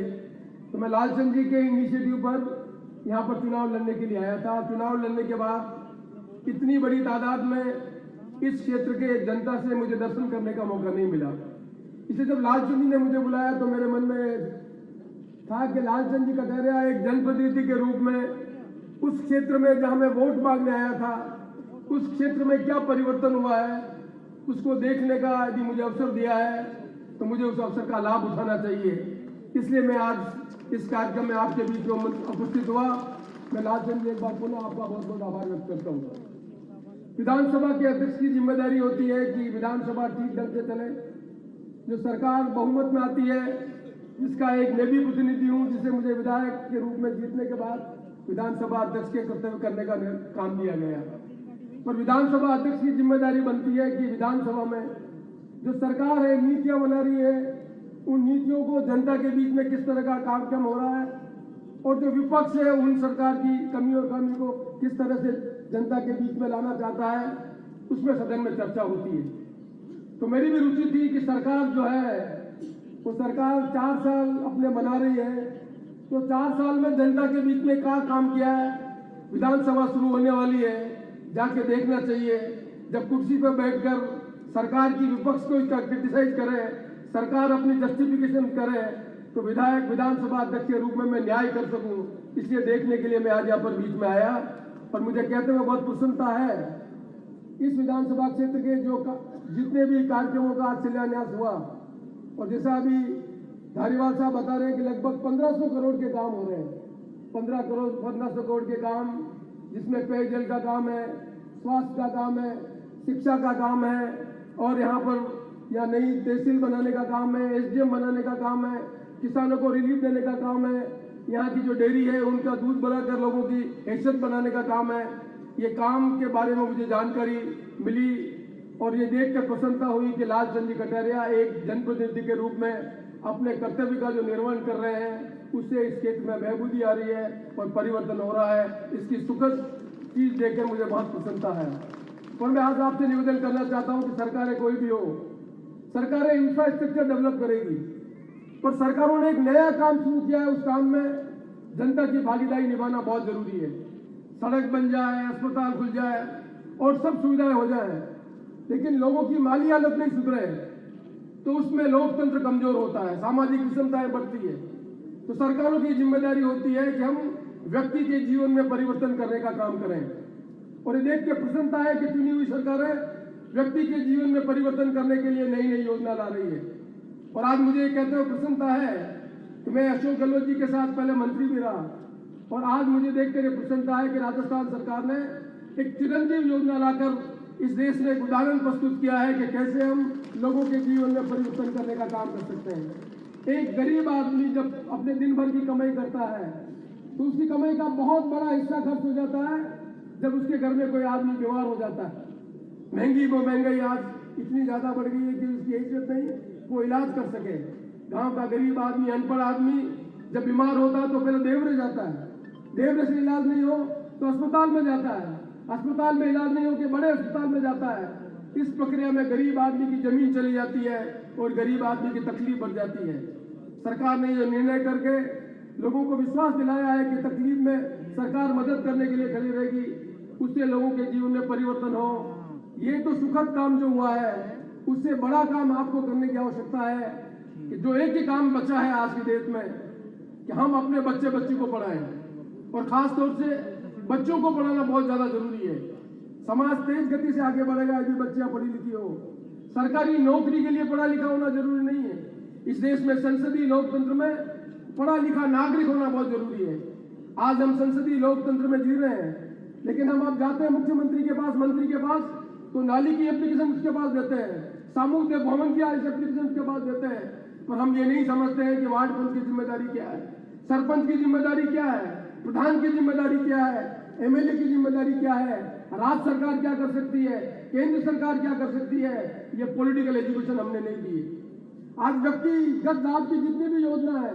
तो मैं लालचंद जी के इनिशिएटिव पर यहाँ पर चुनाव लड़ने के लिए आया था। चुनाव लड़ने के बाद इतनी बड़ी तादाद में इस क्षेत्र के जनता से मुझे दर्शन करने का मौका नहीं मिला। इसलिए जब लालचंद जी ने मुझे बुलाया तो मेरे मन में था कि लालचंद जी कटारिया एक जनप्रतिनिधि के रूप में उस क्षेत्र में जहां मैं वोट मांगने आया था, उस क्षेत्र में क्या परिवर्तन हुआ है, उसको देखने का यदि मुझे अवसर दिया है तो मुझे उस अवसर का लाभ उठाना चाहिए। इसलिए मैं आज इस कार्यक्रम में आपके बीच में उपस्थित हुआ। मैं लालचंद जी एक बार पुनः आपका बहुत बहुत आभार व्यक्त करता हूँ। विधानसभा के अध्यक्ष की जिम्मेदारी होती है कि विधानसभा ठीक ढंग से चले। जो सरकार बहुमत में आती है, जिसका एक मैं भी प्रतिनिधि हूँ, जिसे मुझे विधायक के रूप में जीतने के बाद विधानसभा अध्यक्ष के कर्तव्य करने का काम दिया गया। पर विधानसभा अध्यक्ष की जिम्मेदारी बनती है कि विधानसभा में जो सरकार है नीतियां बना रही है, उन नीतियों को जनता के बीच में किस तरह का कार्यक्रम हो रहा है और जो विपक्ष है उन सरकार की कमी और खामी को किस तरह से जनता के बीच में लाना चाहता है, उसमें सदन में चर्चा होती है। तो मेरी भी रुचि थी कि सरकार जो है वो सरकार 4 साल अपने बना रही है, तो 4 साल में जनता के बीच में क्या काम किया है। विधानसभा शुरू होने वाली है, जाके देखना चाहिए। जब कुर्सी पर बैठकर सरकार की विपक्ष को क्रिटिसाइज करे, सरकार अपनी जस्टिफिकेशन करे, तो विधायक विधानसभा अध्यक्ष के रूप में मैं न्याय कर सकूं, इसलिए देखने के लिए मैं आज यहाँ पर बीच में आया। और मुझे कहते हुए बहुत प्रसन्नता है इस विधानसभा क्षेत्र के जो जितने भी कार्यक्रमों का आज शिलान्यास हुआ, और जैसा अभी धारीवाल साहब बता रहे हैं कि लगभग 1500 करोड़ के काम हो रहे हैं। 1500 करोड़ के काम, जिसमें पेयजल का काम है, स्वास्थ्य का काम है, शिक्षा का काम है, और यहाँ पर या नई तहसील बनाने का काम है, SDM बनाने का काम है, किसानों को रिलीफ देने का काम है, यहाँ की जो डेयरी है उनका दूध बढ़ाकर लोगों की हैसियत बनाने का काम है। ये काम के बारे में मुझे जानकारी मिली और ये देखकर प्रसन्नता हुई कि लालचंद जी कटारिया एक जनप्रतिनिधि के रूप में अपने कर्तव्य का जो निर्वहन कर रहे हैं, उससे इस क्षेत्र में बहबूदी आ रही है और परिवर्तन हो रहा है। इसकी सुखद चीज देखकर मुझे बहुत प्रसन्नता है। और मैं आज आपसे निवेदन करना चाहता हूं कि सरकारें कोई भी हो, सरकारें इंफ्रास्ट्रक्चर डेवलप करेगी, पर सरकारों ने एक नया काम शुरू किया है, उस काम में जनता की भागीदारी निभाना बहुत जरूरी है। सड़क बन जाए, अस्पताल खुल जाए और सब सुविधाएं हो जाए, लेकिन लोगों की माली हालत नहीं सुधरे तो उसमें लोकतंत्र कमजोर होता है, सामाजिक विषमताएं बढ़ती है। तो सरकारों की जिम्मेदारी होती है कि हम व्यक्ति के जीवन में परिवर्तन करने का काम करें। और ये देख के प्रसन्नता है कि चुनी हुई सरकारें व्यक्ति के जीवन में परिवर्तन करने के लिए नई नई योजना ला रही है। और आज मुझे ये कहते हुए प्रसन्नता है कि मैं अशोक गहलोत जी के साथ पहले मंत्री भी रहा, और आज मुझे देखकर ये प्रसन्नता है कि राजस्थान सरकार ने एक चिरंजीव योजना लाकर इस देश में एक उदाहरण प्रस्तुत किया है कि कैसे हम लोगों के जीवन में परिवर्तन करने का काम कर सकते हैं। एक गरीब आदमी जब अपने दिन भर की कमाई करता है तो उसकी कमाई का बहुत बड़ा हिस्सा खर्च हो जाता है जब उसके घर में कोई आदमी बीमार हो जाता है। महंगाई आज इतनी ज्यादा बढ़ गई है कि उसकी हैसियत नहीं वो इलाज कर सके। गांव का गरीब आदमी, अनपढ़ आदमी जब बीमार होता है तो पहले देवरे जाता है, देवरे से इलाज नहीं हो तो अस्पताल में जाता है, अस्पताल में इलाज नहीं हो के बड़े अस्पताल में जाता है। इस प्रक्रिया में गरीब आदमी की जमीन चली जाती है और गरीब आदमी की तकलीफ बढ़ जाती है। सरकार ने यह निर्णय करके लोगों को विश्वास दिलाया है कि तकलीफ में सरकार मदद करने के लिए खड़ी रहेगी, उससे लोगों के जीवन में परिवर्तन हो। ये तो सुखद काम जो हुआ है, उससे बड़ा काम आपको करने की आवश्यकता है कि जो एक ही काम बचा है आज के देश में कि हम अपने बच्चे को पढ़ाएं, और खास तौर से बच्चों को पढ़ाना बहुत ज्यादा जरूरी है। समाज तेज गति से आगे बढ़ेगा यदि बच्चियां पढ़ी लिखी हो। सरकारी नौकरी के लिए पढ़ा लिखा होना जरूरी नहीं है। इस देश में संसदीय लोकतंत्र में पढ़ा लिखा नागरिक होना बहुत जरूरी है। आज हम संसदीय लोकतंत्र में जी रहे हैं, लेकिन हम अब जाते हैं मुख्यमंत्री के पास, मंत्री के पास, तो नाली की एप्लीकेशन उसके पास देते हैं, सामूहिक भवन की एप्लीकेशन उसके पास देते हैं, पर हम ये नहीं समझते हैं कि वार्ड पंच की जिम्मेदारी क्या है, सरपंच की जिम्मेदारी क्या है, प्रधान की जिम्मेदारी क्या है, MLA की जिम्मेदारी क्या है, राज्य सरकार क्या कर सकती है, केंद्र सरकार क्या कर सकती है। ये पॉलिटिकल एजुकेशन हमने नहीं दी है। आज व्यक्तिगत लाभ की जितनी भी योजना है,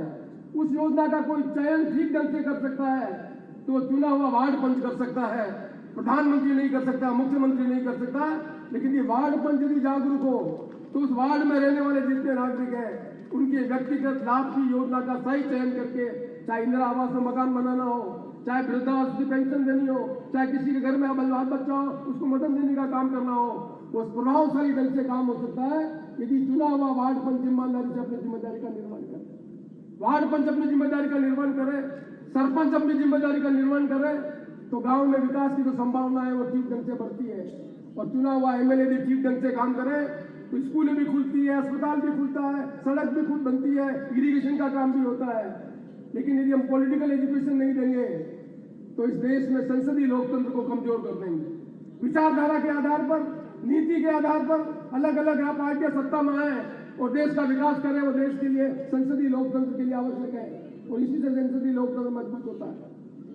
उस योजना का कोई चयन ठीक ढंग से कर सकता है तो चुना हुआ वार्ड पंच कर सकता है, प्रधानमंत्री नहीं कर सकता, मुख्यमंत्री नहीं कर सकता। लेकिन ये वार्ड पंच यदि जागरूक हो तो उस वार्ड में रहने वाले जितने नागरिक हैं उनके व्यक्तिगत लाभ की योजना का सही चयन करके, चाहे इंदिरा आवास में मकान बनाना हो, चाहे वृद्धावस्था की पेंशन देनी हो, चाहे किसी के घर में बाल बच्चा हो उसको मदद देने का काम करना हो, वो प्रभावशाली ढंग से काम हो सकता है यदि चुना हुआ वार्ड पंच ईमानदारी से अपनी जिम्मेदारी का निर्वहन करे। वार्ड पंच अपनी जिम्मेदारी का निर्वहन करे, सरपंच अपनी जिम्मेदारी का निर्वहन करे, तो गांव में विकास की जो संभावना है वो ठीक ढंग से बढ़ती है। और चुना हुआ MLA भी ठीक ढंग से काम करे तो स्कूलें भी खुलती है, अस्पताल भी खुलता है, सड़क भी खुद बनती है, इरिगेशन का काम भी होता है। लेकिन यदि हम पॉलिटिकल एजुकेशन नहीं देंगे तो इस देश में संसदीय लोकतंत्र को कमजोर कर देंगे। विचारधारा के आधार पर, नीति के आधार पर अलग अलग पार्टियां सत्ता में आए और देश का विकास करें, वो देश के लिए संसदीय लोकतंत्र के लिए आवश्यक है, और इसी से संसदीय लोकतंत्र मजबूत होता है।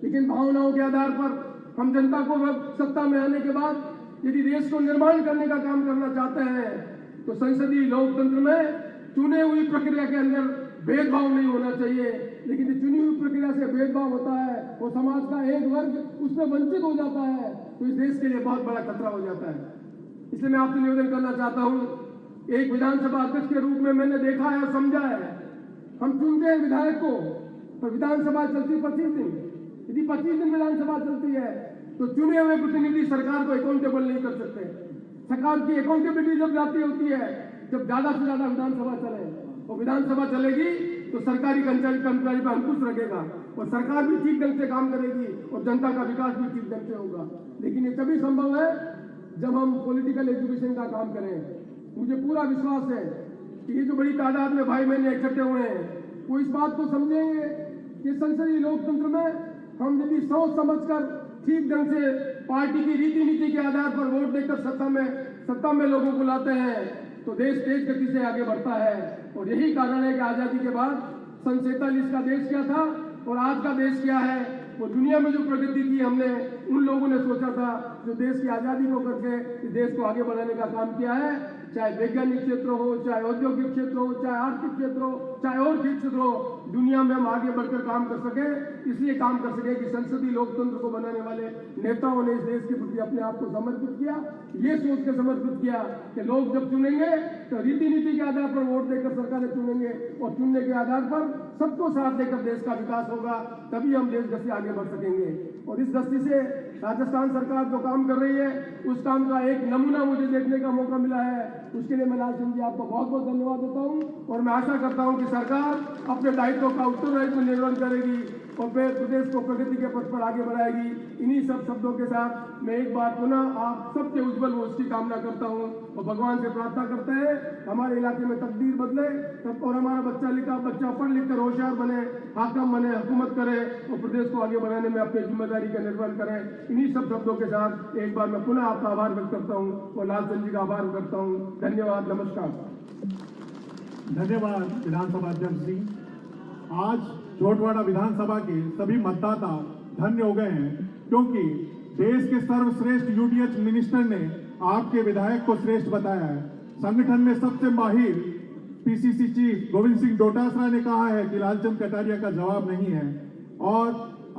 लेकिन भावनाओं के आधार पर हम जनता को सत्ता में आने के बाद यदि देश को निर्माण करने का काम करना चाहते हैं तो संसदीय लोकतंत्र में चुने हुई प्रक्रिया के अंदर भेदभाव नहीं होना चाहिए। लेकिन चुनी हुई प्रक्रिया से भेदभाव होता है और समाज का एक वर्ग उसमें वंचित हो जाता है तो इस देश के लिए बहुत बड़ा खतरा हो जाता है। इसलिए मैं आपसे निवेदन करना चाहता हूं, एक विधानसभा अध्यक्ष के रूप में मैंने देखा है और समझा है, हम चुनते हैं विधायक को पर विधानसभा चलती 25 दिन। यदि 25 दिन विधानसभा चलती है तो चुने हुए प्रतिनिधि सरकार को अकाउंटेबल नहीं कर सकते। सरकार की अकाउंटेबिलिटी जब जाती होती है जब ज्यादा से ज्यादा विधानसभा चले, और विधानसभा चलेगी तो सरकारी कर्मचारी पर अंकुश रखेगा और सरकार भी ठीक ढंग से काम करेगी और जनता का विकास भी ठीक ढंग से होगा। लेकिन ये तभी संभव है जब हम पॉलिटिकल एजुकेशन का काम करें। मुझे पूरा विश्वास है कि ये जो बड़ी तादाद में भाई बहन इकट्ठे हुए हैं वो इस बात को समझेंगे कि संसदीय लोकतंत्र में हम यदि सोच समझकर ठीक ढंग से पार्टी की रीति नीति के आधार पर वोट देकर सत्ता में लोगों को लाते हैं तो देश तेज गति से आगे बढ़ता है। और यही कारण है कि आजादी के बाद सन 47 का देश क्या था और आज का देश क्या है। वो दुनिया में जो प्रगति की हमने उन लोगों ने सोचा था जो देश की आजादी को करके इस देश को आगे बढ़ाने का काम किया है, चाहे वैज्ञानिक क्षेत्र हो, चाहे औद्योगिक क्षेत्र हो, चाहे आर्थिक क्षेत्र हो, चाहे और क्षेत्र हो, दुनिया में हम आगे बढ़कर काम कर सके। इसलिए काम कर सके कि संसदीय लोकतंत्र को बनाने वाले नेताओं ने इस देश के प्रति अपने आप को समर्पित किया, ये सोच के समर्पित किया कि लोग जब चुनेंगे तो रीति नीति के आधार पर वोट देकर सरकारें चुनेंगे और चुनने के आधार पर सबको साथ देकर देश का विकास होगा, तभी हम देश गति आगे बढ़ सकेंगे। और इस दृष्टि से राजस्थान सरकार जो काम कर रही है उस काम का एक नमूना मुझे देखने का मौका मिला है। उसके लिए मैं लालचंद जी आपको बहुत बहुत धन्यवाद देता हूं और मैं आशा करता हूं कि सरकार अपने दायित्व का उत्तरदायित्व निर्वहन करेगी और फिर प्रदेश को प्रगति के पथ पर आगे बढ़ाएगी। इन्हीं सब शब्दों के साथ मैं एक बार पुनः आप सबके उज्जवल भविष्य की कामना करता हूं और भगवान से प्रार्थना करते हैं हमारे इलाके में तकदीर बदले और हमारा बच्चा पढ़ लिख कर होशियार बने, हाकिम बने, हुकूमत करे और प्रदेश को आगे बढ़ाने में अपनी जिम्मेदारी का निर्वहन करें। इन्हीं सब शब्दों के साथ एक बार मैं पुनः आपका आभार व्यक्त करता हूं और लालचंद जी का आभार व्यक्त करता हूं। धन्यवाद, नमस्कार। धन्यवाद विधानसभा अध्यक्ष जी। आज जोटवाड़ा विधानसभा के सभी मतदाता धन्य हो गए हैं क्योंकि देश के सर्वश्रेष्ठ यूडीएच मिनिस्टर ने आपके विधायक को श्रेष्ठ बताया है। संगठन में सबसे माहिर पीसीसी चीफ गोविंद सिंह डोटासरा ने कहा है कि लालचंद कटारिया का जवाब नहीं है। और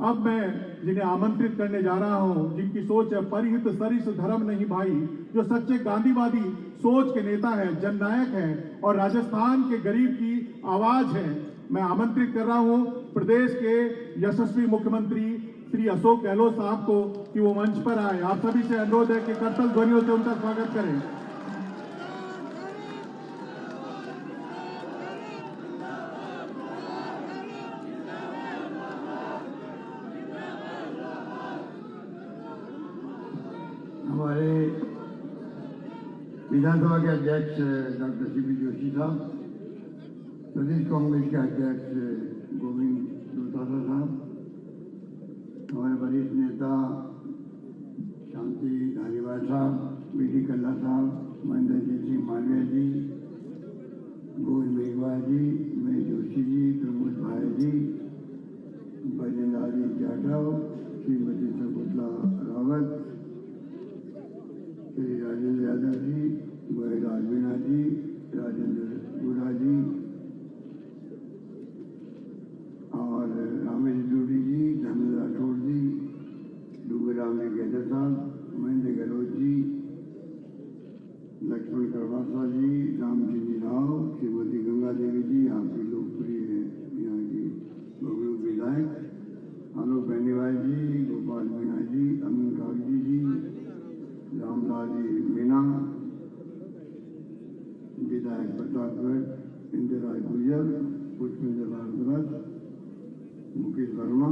अब मैं जिन्हें आमंत्रित करने जा रहा हूं, जिनकी सोच है परिहित सरिस धर्म नहीं भाई, जो सच्चे गांधीवादी सोच के नेता है, जननायक है और राजस्थान के गरीब की आवाज है, मैं आमंत्रित कर रहा हूं प्रदेश के यशस्वी मुख्यमंत्री श्री अशोक गहलोत साहब को कि वो मंच पर आए। आप सभी से अनुरोध है कि करतल ध्वनियों से उनका स्वागत करें। हमारे विधानसभा के अध्यक्ष डॉक्टर सीपी जोशी साहब, प्रदेश कांग्रेस के अध्यक्ष गोविंद डोटासरा साहब, हमारे वरिष्ठ नेता शांति धारीवाल साहब, बीडी कल्ला साहब, महेंद्र सिंह मालवीय जी, गोविंद मेघवाल जी, महेश जोशी जी, प्रमोद भाई जी, बजेंद्र जाटव, श्रीमती शकुंतला रावत, श्री राजेंद्र यादव जी, गोविंद मीना जी, राजेंद्र गुड़ा जी और रामेश डूडी जी, धर्मेंद्र राठौड़ जी, डूबेराम गेदर साहब, महेंद्र गहलोत जी, लक्ष्मण करवासा जी, रामचंद्र राव, श्रीमती गंगा देवी जी, आपकी लोकप्रिय यहाँ की बहु विधायक, आलोक बेनीवाल जी, गोपाल मीणा जी, अमीन कागजी जी, रामलाल जी मीणा, विधायक प्रतापगढ़, इंदिरा गुजर, पुष्पेंद्र भारद्वाज, मुकेश वर्मा,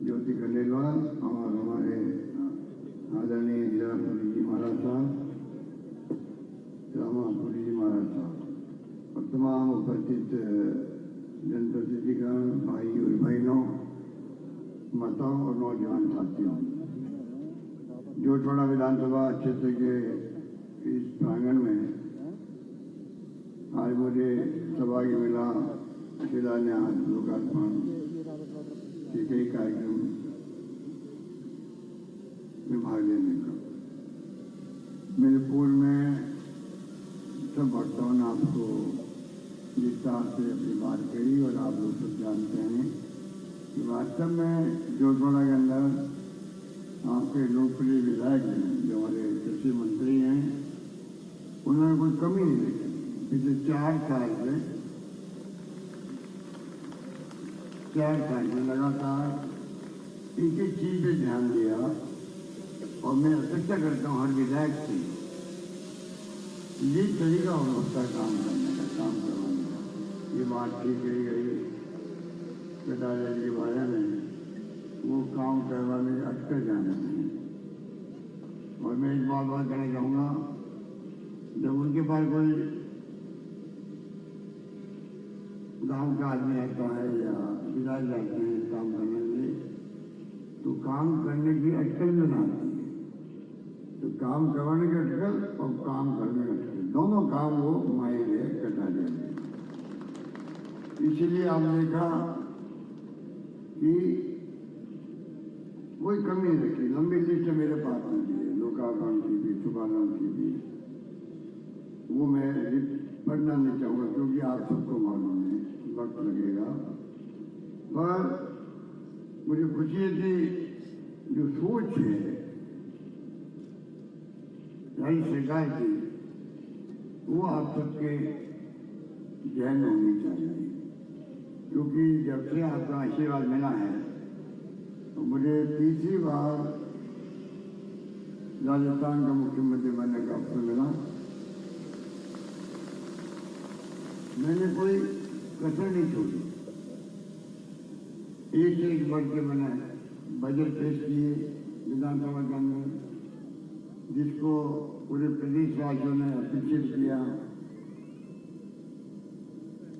ज्योति खंडेलवाल और हमारे आदरणीय हीरापुरी जी महाराज साहब, रामापुरी जी महाराज साहब और तमाम उपस्थित जनप्रतिनिधिगण, भाई और बहनों, माताओं और नौजवान साथियों, जोटवाड़ा विधानसभा क्षेत्र के इस प्रांगण में आज मुझे सौभाग्य मिला शिलान्यास, लोकार्पण के कई कार्यक्रम में भाग लेने का। मेरे पूर्व में सब वक्ताओं ने आपको विस्तार से अपनी बात कही और आप लोग सब जानते हैं कि वास्तव में जोधवाड़ा के अंदर आपके लोकप्रिय विधायक हैं, जो हमारे कृषि मंत्री हैं, उन्होंने कोई कमी नहीं देखी। पिछले 4 साल में लगातार एक एक चीज पे ध्यान दिया और मैं अपेक्षा करता हूँ हर विधायक से ये तरीका हो सकता है काम करने का, काम करवाने का। ये बात ठीक रही गई कटारिया के बारे में, वो काम करवाने में अटकर जाना चाहिए। और मैं एक बात और कहना चाहूँगा, जब उनके पास कोई गांव का आदमी आता है या विधायक जाते हैं काम करने के लिए, तो काम करने की अटकल में ना आती है। तो काम करवाने की अटकल और काम करने की अटकल, दोनों काम वो माहिर है कटारिया में। इसीलिए आपने देखा कि कोई कमी नहीं रखी। लंबी लिस्ट मेरे पास में भी है, लोकार्पण की भी, शुभारंभ की भी। वो मैं पढ़ना नहीं चाहूँगा क्योंकि आप सबको मालूम है, वक्त लगेगा। पर मुझे खुशी है कि जो सोच है नई सरकार की, वो आप सबके जहन में होनी चाहिए। क्योंकि जब से आपका आशीर्वाद मिला है तो मुझे 3री बार राजस्थान का मुख्यमंत्री बनने का अवसर मिला। मैंने कोई कसर नहीं छोड़ी। एक से एक बढ़ के मैंने बजट पेश किए विधानसभा के अंदर, जिसको पूरे प्रदेशवासियों ने अप्रिशिएट किया।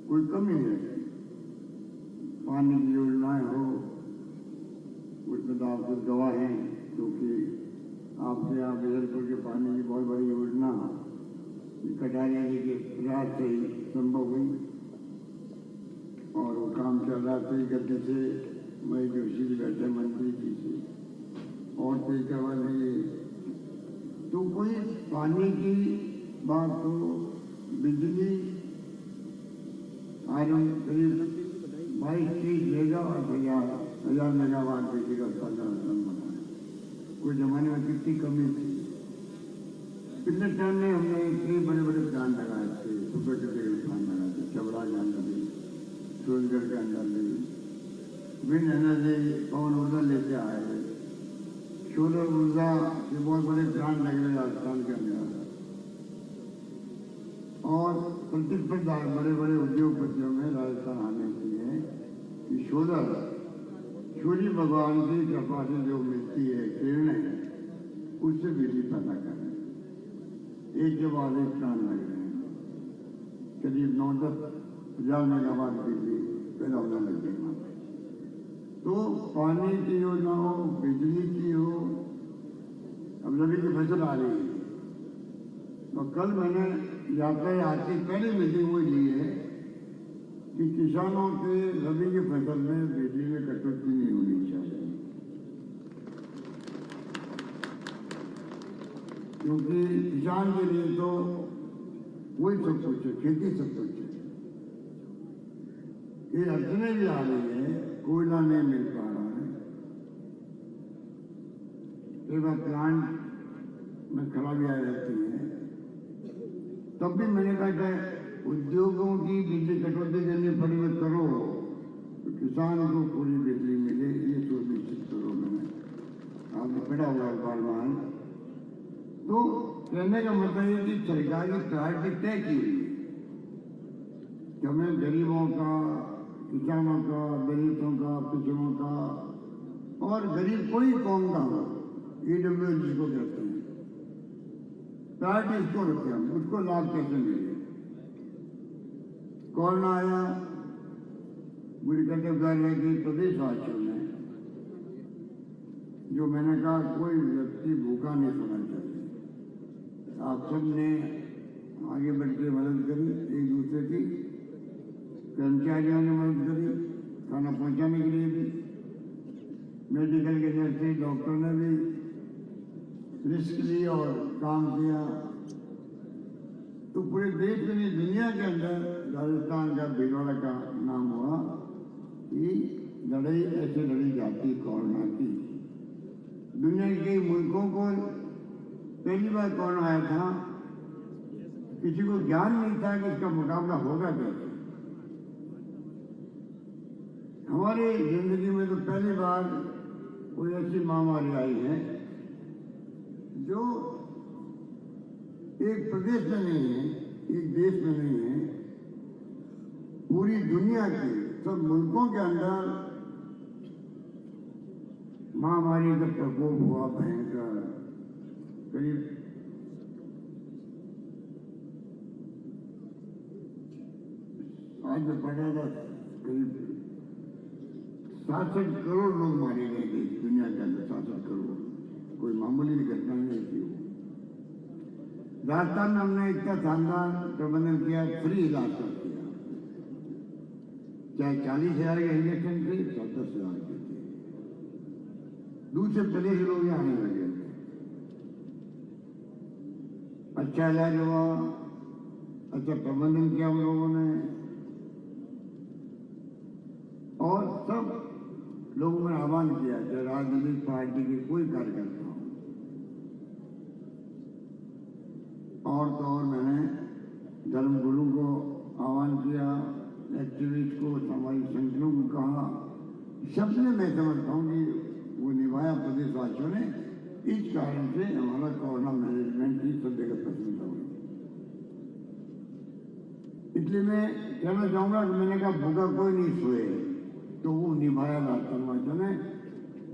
कोई कमी नहीं रखी। पानी की योजनाएं हो, उसमें तो आप कुछ गवाह हैं, क्योंकि आपके यहाँ बिजलपुर के पानी की बहुत बड़ी योजना कटारिया जी के प्रयास से ही संभव हुई और वो काम चल रहा था गति से। मैं जोशी जी बैठे मंत्री जी से और तरीका वाले, तो कोई पानी की बात हो, बिजली आयरन करीब 22-23 मेगावाट हजार मेगावाट बिजली का उत्पादन बनाया। कोई जमाने में कितनी कमी थी। पिछले टाइम में हमने कई बड़े बड़े प्लांट लगाए थे, सुपर कैटेगरी प्लांट लगाए थे, चबड़ा के अंदर भी, सूरजगढ़ के अंदर भी, विंड एनर्जी पवन ऊर्जा लेके आए, सोलर ऊर्जा के बहुत बड़े प्लांट लगे हुए राजस्थान के अंदर। और प्रतिस्पर्धा बड़े बड़े उद्योगपतियों में राजस्थान आने के लिए कि सूर्य भगवान की कृपा से जो मिलती है किरणें, उससे बिजली पैदा करें। एक के बाद एक प्लांट लग रहे हैं, करीब 9-10 हजार मेगावाट बिजली पैदा होने लग गई। तो पानी की योजना हो, बिजली की हो, अब रबी की फसल आ रही है। तो कल मैंने यातायात की पहली मीटिंग हुई ली है कि किसानों के रबी की फसल में बिजली में कटौती नहीं होनी चाहिए, क्योंकि किसान के लिए तो वही सब कुछ है, खेती सब कुछ है। ये अड़चने भी आ रही है, कोयला नहीं मिल पा रहा है, कई बार प्लांट में खराबियां रहती हैं। तब भी मैंने कहा कि उद्योगों की बिजली कटौती करनी पड़ी में करो तो किसान को पूरी बिजली मिले, ये सुनिश्चित करो। मैंने आपने पढ़ा हुआ अखबार में। तो कहने का मतलब ये कि सरकार की प्रायोरिटी तय की हुई है कि हमें गरीबों का, किसानों का, दलितों का, पिछड़ों का और गरीब कोई कौम का हो, EWS जिसको कहते हैं, प्रायोरिटी इसको रखे हम, उसको लाभ कैसे मिले। कोरोना आया, मुझे कहते गर्व है कि प्रदेशवासियों ने, जो मैंने कहा कोई व्यक्ति भूखा नहीं सोना चाहिए। आप सब ने आगे बढ़ के मदद करी एक दूसरे की, कर्मचारियों ने मदद करी खाना पहुंचाने के लिए भी, मेडिकल के जैसे डॉक्टर ने भी रिस्क ली और काम किया। तो पूरे देश में नहीं, दुनिया के अंदर राजस्थान का भिलवाड़ा का नाम हुआ कि लड़ाई ऐसे लड़ी जाती कोरोना की। दुनिया के मुल्कों को पहली बार कोरोना आया था, किसी को ज्ञान नहीं था कि इसका मुकाबला होगा कैसे। हमारी जिंदगी में तो पहली बार कोई ऐसी महामारी आई है जो एक प्रदेश में नहीं है, एक देश में नहीं है, पूरी दुनिया के सब मुल्कों के अंदर महामारी का प्रकोप हुआ भयंकर। करीब आज मैं पढ़ रहा था, करीब 67 करोड़ लोग मारे गए थे दुनिया के अंदर। 67 करोड़, कोई मामूली घटना नहीं थी वो। राजस्थान में हमने इतना शानदार प्रबंधन किया, फ्री इलाज कर दिया। चाहे 40,000 के इंजेक्शन थे, 10,000 के थे। दूसरे प्रदेश लोग यहाँ आने लगे थे। अच्छा इलाज हुआ, अच्छा प्रबंधन किया हम लोगों ने, और सब लोगों ने आह्वान किया, चाहे राजनीतिक पार्टी के कोई कार्यकर्ता हो। और तो और मैंने धर्मगुरु को आह्वान किया, एक्टिविस्ट को, सामाजिक संगठनों को कहा। सबने मैं समझता हूँ कि वो निभाया प्रदेशवासियों ने। इस कारण से हमारा कोरोना मैनेजमेंट की सब जगह प्रशंसा हुई। इसलिए मैं कहना चाहूँगा कि मैंने कहा भूखा कोई नहीं सोए, तो वो निभाया राजस्थान ने।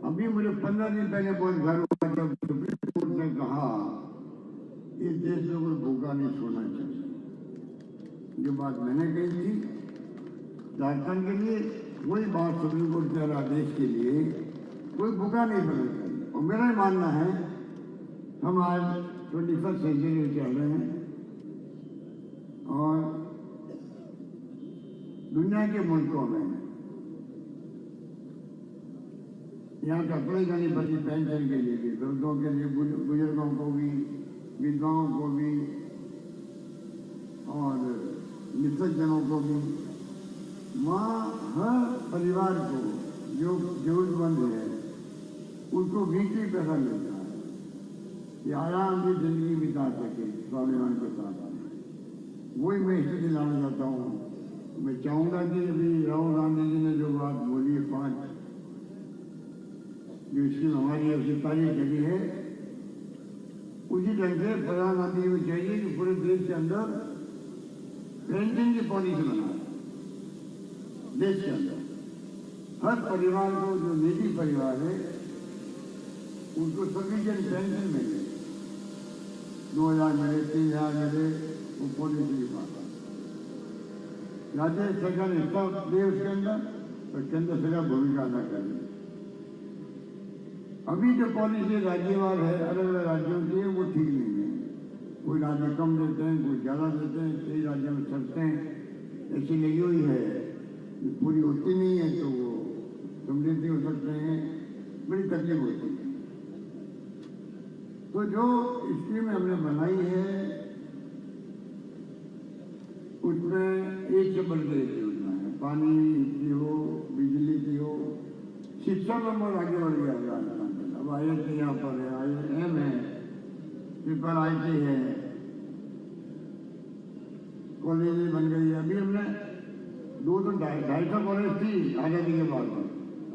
अभी मुझे 15 दिन पहले बहुत घर हुआ जब सुप्रीम कोर्ट ने कहा इस देश में कोई भूखा नहीं सोना चाहिए। जो बात मैंने कही थी राजस्थान के लिए, वही बात सुप्रीम कोर्ट के आदेश के लिए कोई भूखा नहीं सोना चाहिए। और मेरा ही मानना है, हम आज 21st सेंचुरी में चल रहे हैं और दुनिया के मुल्कों में यहाँ कपड़े का नहीं बची, पेंशन के लिए भी, वृद्धों के लिए, बुजुर्गों को भी, विधवाओं को भी और निसज्जनों को भी। वहाँ हर परिवार को जो जरूरतमंद है उनको वीकली पैसा मिलता है, ये आराम से जिंदगी बिता सके स्वाभिमान के साथ। वही मैं इसलिए लाना चाहता हूँ। मैं चाहूँगा कि अभी राहुल गांधी जी ने जो बात बोली है, 5 जो स्कीम हमारी उसकी तारीफ करी है, उसी ढंग से प्रधानमंत्री को चाहिए कि पूरे देश के अंदर पेंशन की पॉलिसी बनाए। देश के अंदर हर परिवार को, जो निजी परिवार है, उनको सफिशिएंट पेंशन मिले, 2,000 मिले, 3,000 मिले, वो पॉलिसी की बात है। राज्य सरकार हिस्सा दे उसके अंदर, और केंद्र सरकार भूमिका अदा करे। अभी जो पॉलिसी राज्यवार है, अलग अलग राज्यों की है, वो ठीक नहीं है। कोई राज्य कम देते हैं, कोई ज़्यादा देते हैं, कई राज्यों में शर्तें ऐसी लगी हुई है, पूरी होती नहीं है तो वो समृद्धि हो सकते हैं, बड़ी तकलीफ होती है। तो जो स्कीम हमने बनाई है उसमें एक से बढ़ के एक योजना है। पानी की हो, बिजली की हो, शिक्षा में बहुत आगे बढ़ गया राजस्थान। अब IIT यहाँ पर है, IIM है, ट्रिपल IT है, कॉलेज बन गई है। अभी हमने 200-250 कॉलेज थी आज़ादी के बाद में,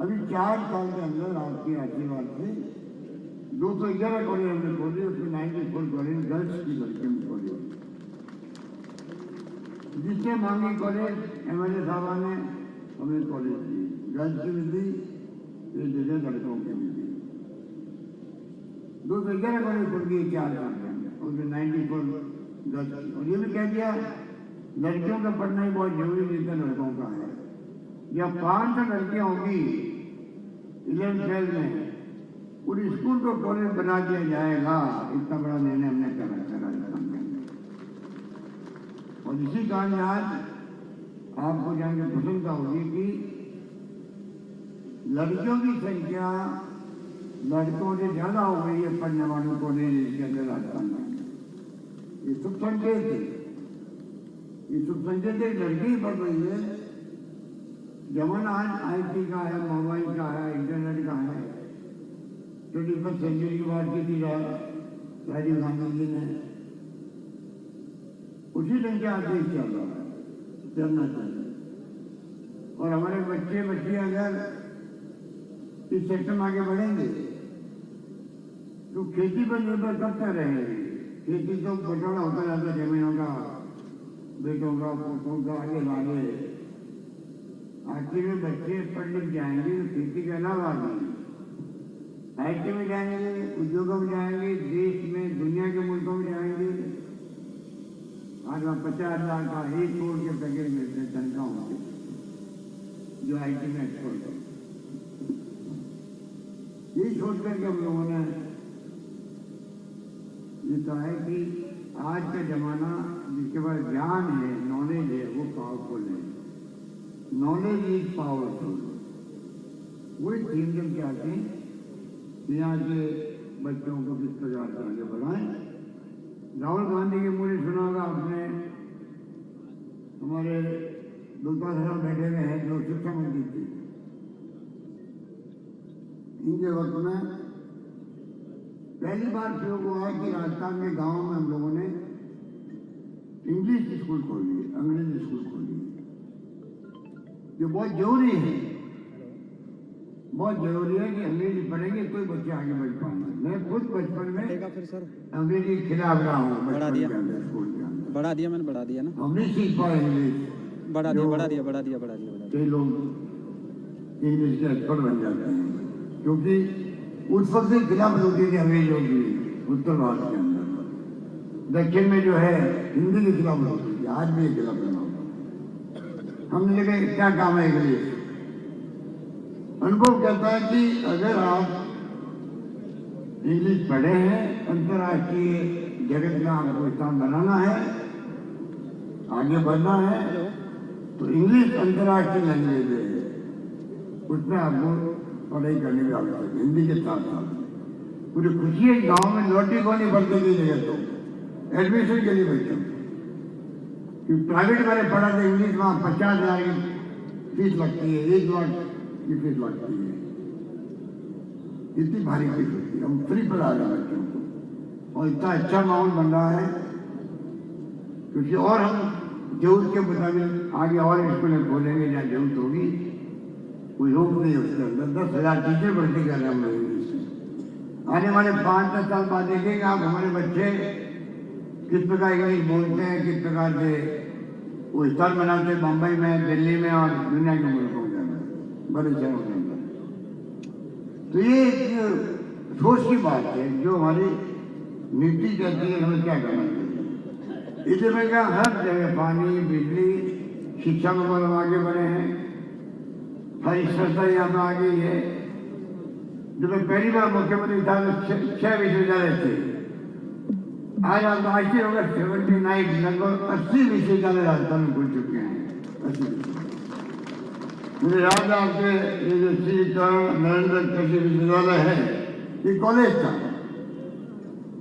अभी 4 साल के अंदर आपके आशीर्वाद से 211 कॉलेज हमने खोली। उसमें 94 कॉलेज गर्ल्स की लड़कियों में खोली। जिससे मांगी कॉलेज MLA साहब ने हमें कॉलेज दी, गर्ल्स की भी दी, एक जगह लड़कों की भी दी। 211 कॉलेज खुल गई 4 साल के अंदर, उसमें 94 गर्ल्स। और ये भी कह दिया लड़कियों का पढ़ना ही बहुत जरूरी जितना लड़कों का है। जब 500 लड़कियां होगी 11th-12th में, पूरी स्कूल को कॉलेज बना दिया जाएगा। इतना बड़ा निर्णय हमने कर रखा है राजस्थान में। और इसी कारण आज आपको जान के प्रसन्नता होगी कि लड़कियों की संख्या लड़कों से ज्यादा हो गई है पढ़ने वालों को नहीं इसके अंदर राजस्थान में। ये substantive है, ये substantive एक लड़की पढ़ रही है। जमाना आज IT का है, मोबाइल का है, इंटरनेट का है। 21st सेंचुरी की बात की थी राजीव गांधी जी ने, उसी ढंग से आदेश चल रहा है, चलना चाहिए। और हमारे बच्चे बच्चियां अगर इस सेक्टर में आगे बढ़ेंगे तो खेती पर निर्भर करते रहेंगे। खेती तो बटोरा होता जाता है जमीनों का, बेटों का, पोतों का, आगे आगे। आखिर में बच्चे पढ़ लिख जाएंगे तो खेती के अलावा भी IT में जाएंगे, उद्योगों में जाएंगे, देश में दुनिया के मुल्कों में जाएंगे। आज वहाँ 50 लाख का 1 करोड़ के पैकेज मिलते हैं तनख्वाहों के, जो IT में एक्सपोर्ट है। यही सोच करके हम लोगों ने ये कहा है कि आज का जमाना जिसके पास ज्ञान है, नॉलेज है, वो पावरफुल है। Knowledge is powerful. वही थीम जब चाहते हैं कि यहाँ के बच्चों को किस प्रकार से आगे बढ़ाएं। राहुल गांधी के मूल्य सुना होगा आपने, हमारे दुर्गा बैठे हुए हैं जो शिक्षा मंत्री थी। इनके वक्त में पहली बार प्रयोग हुआ है कि राजस्थान के गांव में हम लोगों ने इंग्लिश स्कूल खोल लिए, अंग्रेजी स्कूल खोल लिए, जो बहुत जरूरी है। बहुत जरूरी है कि अंग्रेजी पढ़ेंगे कोई बच्चे आगे बढ़ पाएंगे। मैं खुद बचपन में अंग्रेजी के खिलाफ रहा हूँ, बढ़ा दिया, स्कूल के अंदर बढ़ा दिया, मैंने बढ़ा दिया ना, हम नहीं सीख पाए इंग्लिश। बढ़ा दिया, बढ़ा दिया, बढ़ा दिया, बढ़ा दिया। कई लोग इंग्लिश के एक्सपर्ट बन जाते हैं क्योंकि उस वक्त से खिलाफ होती थी अंग्रेजों की उत्तर भारत के अंदर। दक्षिण में जो है हिंदी के खिलाफ होती थी, आज भी खिलाफ होता। हमने देखा क्या काम है इंग्लिश। अनुभव कहता है कि अगर आप इंग्लिश पढ़े हैं, अंतर्राष्ट्रीय जगत में आपको स्थान बनाना है, आगे बढ़ना है, तो इंग्लिश अंतर्राष्ट्रीय लैंग्वेज है, उसमें आपको पढ़ाई करने की आवश्यकता है। हिंदी के साथ साथ पूरी खुशी है गांव में लौटी को नहीं बढ़ते की जगह तो एडमिशन के लिए बच्चों क्योंकि प्राइवेट वाले पढ़ा तो इंग्लिश में 50,000 की फीस लगती है, 1 लाख की फीस लगती है। इतनी भारी फीस होती है। हम फ्री पढ़ा रहे हैं बच्चों को और इतना अच्छा माहौल बन रहा है क्योंकि और हम जरूरत के मुताबिक आगे और स्कूलें खोलेंगे जहाँ जरूरत होगी। कोई रोक नहीं है उसके अंदर। 10,000 टीचर भर्ती कर रहे हैं हम लोग इंग्लिश में। आने वाले 5-10 साल बाद देखेंगे आप हमारे बच्चे किस प्रकार इंग्लिश बोलते हैं, किस प्रकार से वो स्तर बनाते हैं बम्बई में, दिल्ली में और दुनिया के मुल्कों के अंदर, बड़े शहरों के अंदर। तो ये एक सोच की बात है जो हमारी नीति कहती है हमें क्या करना चाहिए। इसलिए मैं क्या हर जगह पानी, बिजली, शिक्षा में हम आगे बढ़े हैं। हर संस्था यहाँ पर आ गई है। जब मैं पहली बार मुख्यमंत्री था तो 6 विश्वविद्यालय थे। आज आप राष्ट्रीय होगा 79, लगभग 80 विश्वविद्यालय राजस्थान में खुल चुके हैं। 80 मुझे याद है आपके ये जो श्री नरेंद्र कृषि विश्वविद्यालय है, ये कॉलेज था।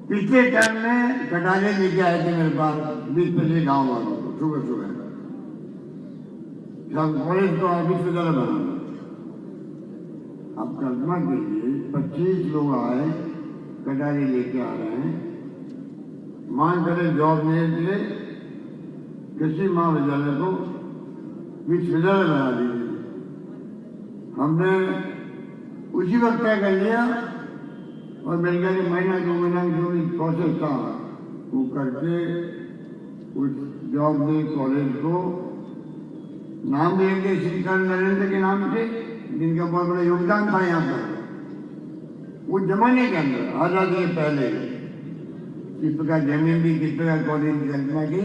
पिछले टाइम में कटारे लेके आए थे मेरे पास 20-25 गाँव वालों को सुबह सुबह। सब कॉलेज को विश्वविद्यालय बना। आप कल्पना कीजिए 25 लोग आए, कटारी लेके आ रहे हैं, मान करें जॉब लेने के लिए कृषि महाविद्यालय को विश्वविद्यालय बना दीजिए। हमने उसी वक्त तय कर लिया और मेरे ख्याल महीना 2 महीना जो भी प्रोसेस था वो करके उस जॉब दे कॉलेज को नाम देंगे श्री नरेंद्र के नाम से, जिनका बहुत बड़ा योगदान था यहाँ पर। वो जमाने के अंदर आजादी के पहले किस प्रकार जमीन भी, किस प्रकार कॉलेज की कल्पना की,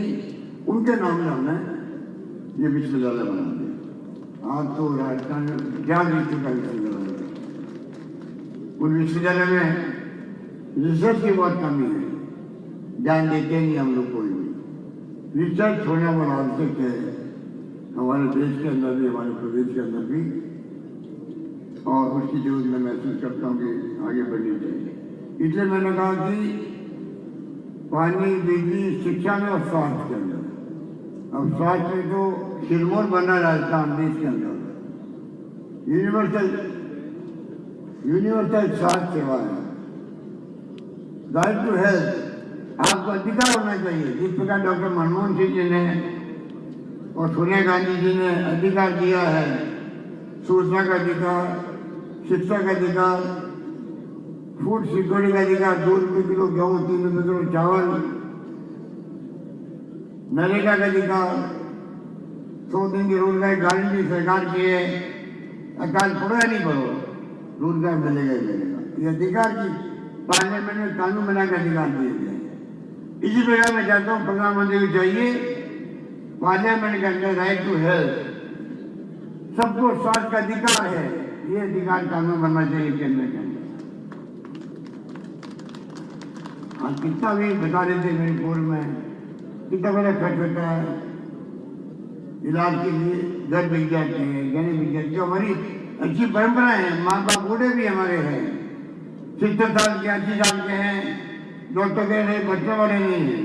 उनके नाम से हमने ये विश्वविद्यालय बना दिया। आज तो राजस्थान में 4 चुका विश्वविद्यालय। उन विश्वविद्यालय में रिसर्च की बहुत कमी है, ध्यान देते नहीं हम लोग कोई भी। रिसर्च होना बड़ा आवश्यक है हमारे देश के अंदर भी, हमारे प्रदेश के अंदर भी। और उसकी जरूरत मैं महसूस करता हूँ कि आगे बढ़नी चाहिए। इसलिए मैंने कहा कि पानी, बिजली, शिक्षा में और स्वास्थ्य के अंदर, अब स्वास्थ्य में तो सिरमौर बना राजस्थान देश के अंदर यूनिवर्सल स्वास्थ्य सेवा है। राइट टू हेल्थ आपको अधिकार होना चाहिए। जिस प्रकार डॉक्टर मनमोहन सिंह जी ने और सोनिया गांधी जी ने अधिकार दिया है, सूचना का अधिकार, शिक्षा का अधिकार, फूड सिक्योरिटी का अधिकार, 2 रुपये किलो गेहूँ, 3 रुपये किलो चावल, नरेगा का अधिकार, 100 दिन की रोजगार गारंटी सरकार की है। अकाल पड़ो या नहीं पड़ो, रोजगार मिलेगा ही मिलेगा। ये अधिकार की पार्लियामेंट में कानून बना के अधिकार दिए गए। इसी प्रकार मैं चाहता हूँ प्रधानमंत्री को चाहिए पार्लियामेंट के अंदर राइट टू हेल्थ, सबको स्वास्थ्य का अधिकार है, ये अधिकार कानून बनना चाहिए केंद्र के अंदर। आज कितना भी बता रहे थे मेरे पूर्व में कितना बड़ा खर्च होता है इलाज के लिए, घर बिक जाते हैं, गहने बिक जाते हैं। जो हमारी अच्छी परंपरा है, माँ बाप बूढ़े भी हमारे हैं, 70 साल के 80 साल के हैं, डॉक्टर कह रहे बच्चे वाले नहीं है,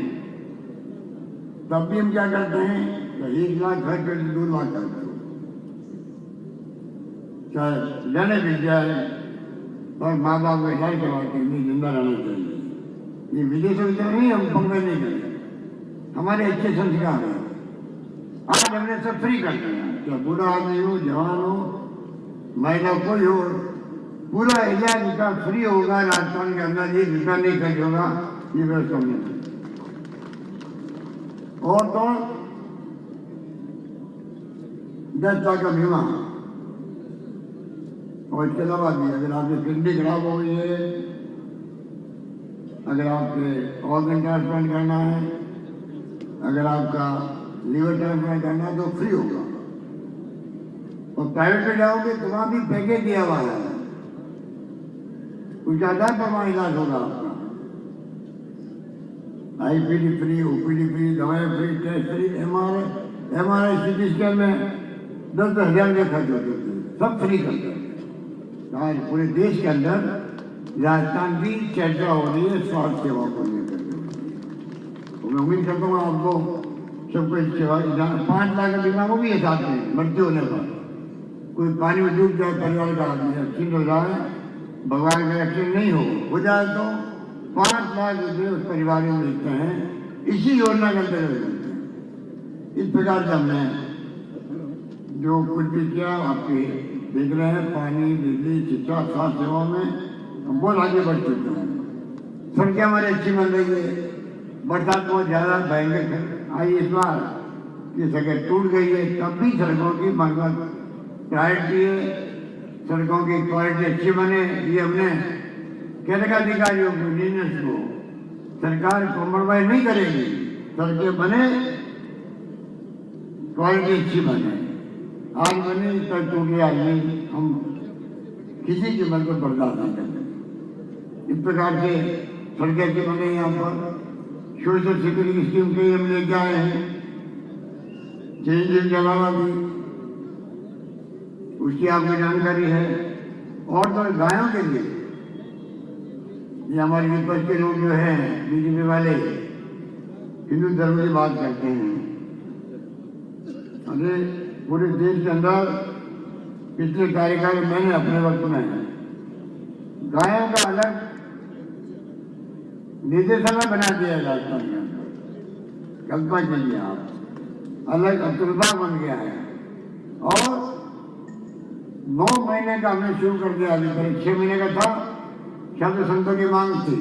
तब भी हम क्या करते हैं, 1 लाख खर्च कर 2 लाख खर्च करो, चाहे गहने बिक जाए और माँ बाप को इलाज करवाते हैं, जिंदा रहना चाहिए। ये विदेशों की नहीं, हम पंगे नहीं करते, हमारे अच्छे संस्कार हैं। आज हमने सब फ्री करते हैं, चाहे बूढ़ा आदमी हो, जवान हो, महिला कोई हो, पूरा इलाज का फ्री होगा। राजस्थान के अंदर 1 रुपया नहीं खर्च होगा, ये व्यवस्था नहीं। और तो 10 लाख का बीमा, और इसके अलावा भी अगर आपकी किडनी खराब हो गई है, अगर आपके ऑर्गन ट्रांसप्लांट करना है, अगर आपका लीवर ट्रांसप्लांट करना है तो फ्री होगा। और प्राइवेट में जाओगे तो वहां भी पैकेज दिया हुआ है, उसके आधार पर वहां इलाज होगा आपका। आईपीडी फ्री, ओपीडी फ्री, दवाएं free, test free, MRI CT scan में 10-10 हज़ार रुपये खर्च होते थे, सब फ्री करते हैं। आज पूरे देश के अंदर राजस्थान की चर्चा हो रही है स्वास्थ्य सेवा को लेकर। तो मैं उम्मीद करता हूँ आपको सबको सेवा 5 लाख का बीमा वो भी है साथ में, मृत्यु होने पर कोई पानी में डूब जाए, परिवार का आदमी एक्सीडेंट हो जाए, भगवान का एक्सीडेंट नहीं हो जाए तो 5 लाख रुपये उस परिवार में मिलते हैं, इसी योजना के अंतर्गत मिलते हैं। इस प्रकार से हमने जो कुछ भी किया आपके देख रहे हैं, पानी, बिजली, शिक्षा, स्वास्थ्य सेवा में हम बहुत आगे बढ़ चुके हैं। सड़कें हमारी अच्छी बन रही है, बरसात बहुत ज़्यादा भयंकर आई इस बार, ये सड़कें टूट गई है, तब भी सड़कों की मरम्मत प्रायोरिटी है, सड़कों की क्वालिटी अच्छी बने, ये हमने केंद्र का अधिकारियों को, इंजीनियर्स को, सरकार कॉम्प्रोमाइज नहीं करेगी, सड़कें बने, क्वालिटी अच्छी बने। आज बने तब टूट गया, हम किसी की मदद बर्दाश्त नहीं करते। इस प्रकार से सड़कें अच्छी बने, यहाँ पर सोशल सिक्योरिटी स्कीम के हम लेके आए हैं, चेंज के अलावा भी उसकी आपको जानकारी है। और तो गायों के लिए ये हमारे विपक्ष के लोग जो हैं, बीजेपी वाले, हिंदू धर्म की बात करते हैं। अरे पूरे देश के अंदर पिछले कार्यकाल में मैंने अपने वक्त में गायों का अलग निर्देशालय बना दिया राजस्थान के अंदर, कल्पना कीजिए आप, अलग विभाग बन गया है। और 9 महीने का हमने शुरू कर दिया, अभी पहले 6 महीने का था, शब्द संतों की मांग थी।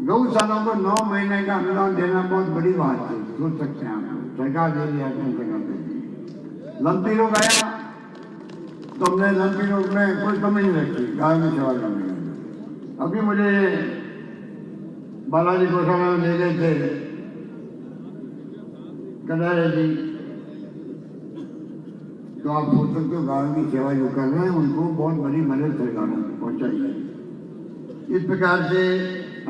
गौशालाओं को 9 महीने का अनुदान देना बहुत बड़ी बात है, सोच सकते हैं आप, सरकार दे दिया, लंपी रोग आया तो हमने लंपी रोग में कोई कमी नहीं रखी गाय में सेवा करने में। अभी मुझे बालाजी गौशाला में ले गए थे कटारे जी, तो आप सोच सकते हो गायों की सेवा जो कर रहे हैं उनको बहुत बड़ी मदद सरकार पहुंचाई है। इस प्रकार से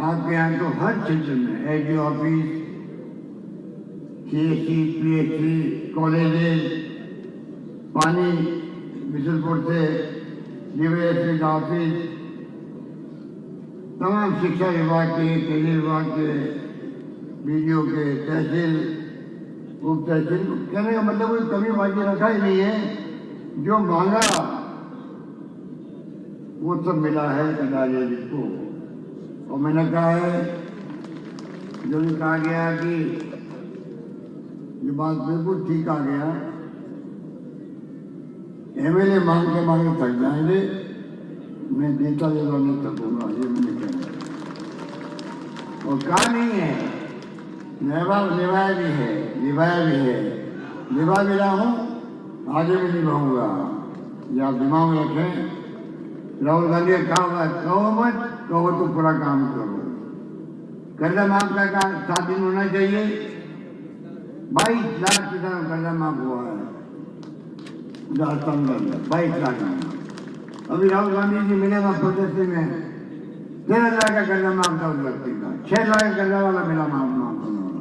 आपके यहाँ तो हर क्षेत्र में AD office, CSC, PHC, colleges, पानी, मिसलपुर से डीवाईएसपी का ऑफिस, तमाम शिक्षा विभाग के, तेली विभाग के, बीडीओ के, तहसील, उप तहसील, कहने का मतलब कोई कमी बाकी रखा ही नहीं है। जो मांगा वो सब मिला है कटारिया जी को। और मैंने कहा है, जो भी कहा गया कि ये बात बिल्कुल ठीक आ गया, एमएलए मांग के मांगे थक जाएंगे, मैं नेता लेगा नहीं थकूंगा, ये मैंने कहा। और कहा नहीं है, निभाया भी है, निभा भी रहा हूँ, आगे भी निभाऊंगा। ये आप दिमाग में रखें। राहुल गांधी ने कहा हुआ, कहो मत, कहो तो पूरा काम करो। कर्जा माफ का 7 दिन होना चाहिए। 22 लाख किसान कर्जा माफ हुआ है राजस्थान का, 22 लाख। अभी राहुल गांधी जी मिले वहां प्रदर्शन में 13 लाख का कर्जा माफ था उस व्यक्ति का, 6 लाख का कर्जा वाला मिला माफ होने वाला।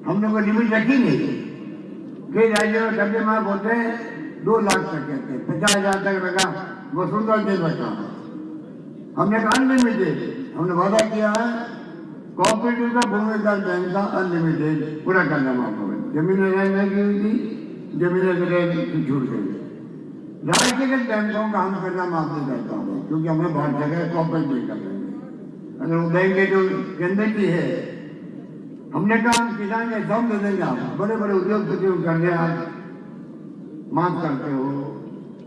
हमने कोई लिमिट रखी नहीं। कई राज्यों में कर्जे माफ होते हैं 2 लाख तक कहते हैं, 50,000 तक रखा, वसुंधरा दे रखा। हमने कहा अनलिमिटेड, हमने वादा किया है कोऑपरेटिव का, भूमि विकास बैंक का अनलिमिटेड पूरा कर्जा माफ हो गया। जमीनें रहने की हुई थी, जमीनें की छूट गई। राष्ट्रीयकृत बैंकों का हम कर्जा माफ नहीं करता हूँ, क्योंकि हमें बहुत जगह कोऑपरेटिव कर रहे हैं। अगर वो बैंक जो केंद्र की है, हमने कहा हम किसान के सब दे देंगे। आप बड़े बड़े उद्योगपतियों को कर्जे आप माफ करते हो,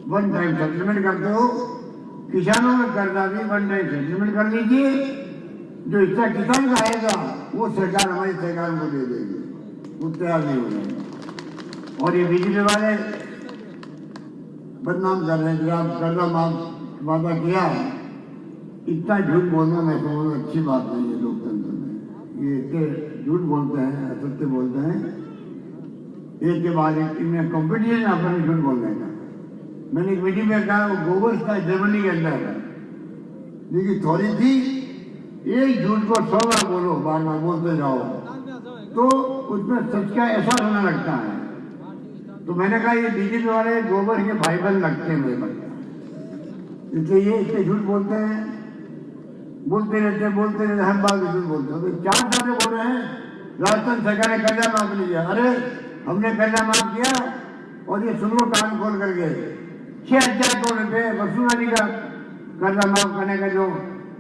वन टाइम सेटलमेंट करते हो, किसानों का कर्जा भी वन टाइम सेटलमेंट कर लीजिए। जो हिस्सा किसान का आएगा वो सरकार, हमारी सरकार को दे देगी, वो तैयार नहीं हो जाएगा। और ये बिजली वाले बदनाम कर रहे हैं कि आप कर्जा माफ वादा किया। इतना झूठ बोलना मैं समझ अच्छी बात नहीं है लोकतंत्र में। ये इतने झूठ बोलते हैं, असत्य बोलते हैं, एक के बाद एक। इनमें कॉम्पिटिशन अपने झूठ बोलने का। मैंने एक मीटिंग में कहा वो गोबर था जर्मनी के अंदर है, लेकिन थोड़ी थी, एक झूठ को 100 बार बोलो, बार बार बोलते जाओ तो उसमें सच का एहसास होने लगता है। तो मैंने कहा ये बीजेपी वाले गोबर के भाई बंद लगते हैं मेरे बच्चे, इसलिए ये इतने झूठ बोलते हैं, बोलते रहते हर बार झूठ बोलते हैं। तो 4 साल से बोल रहे हैं राजस्थान सरकार ने कर्जा माफ नहीं किया। अरे हमने कर्जा माफ किया, और ये सुन लो कान खोल करके, 6,000 करोड़ रुपये वसुंधरा जी का कर्जा माफ करने का जो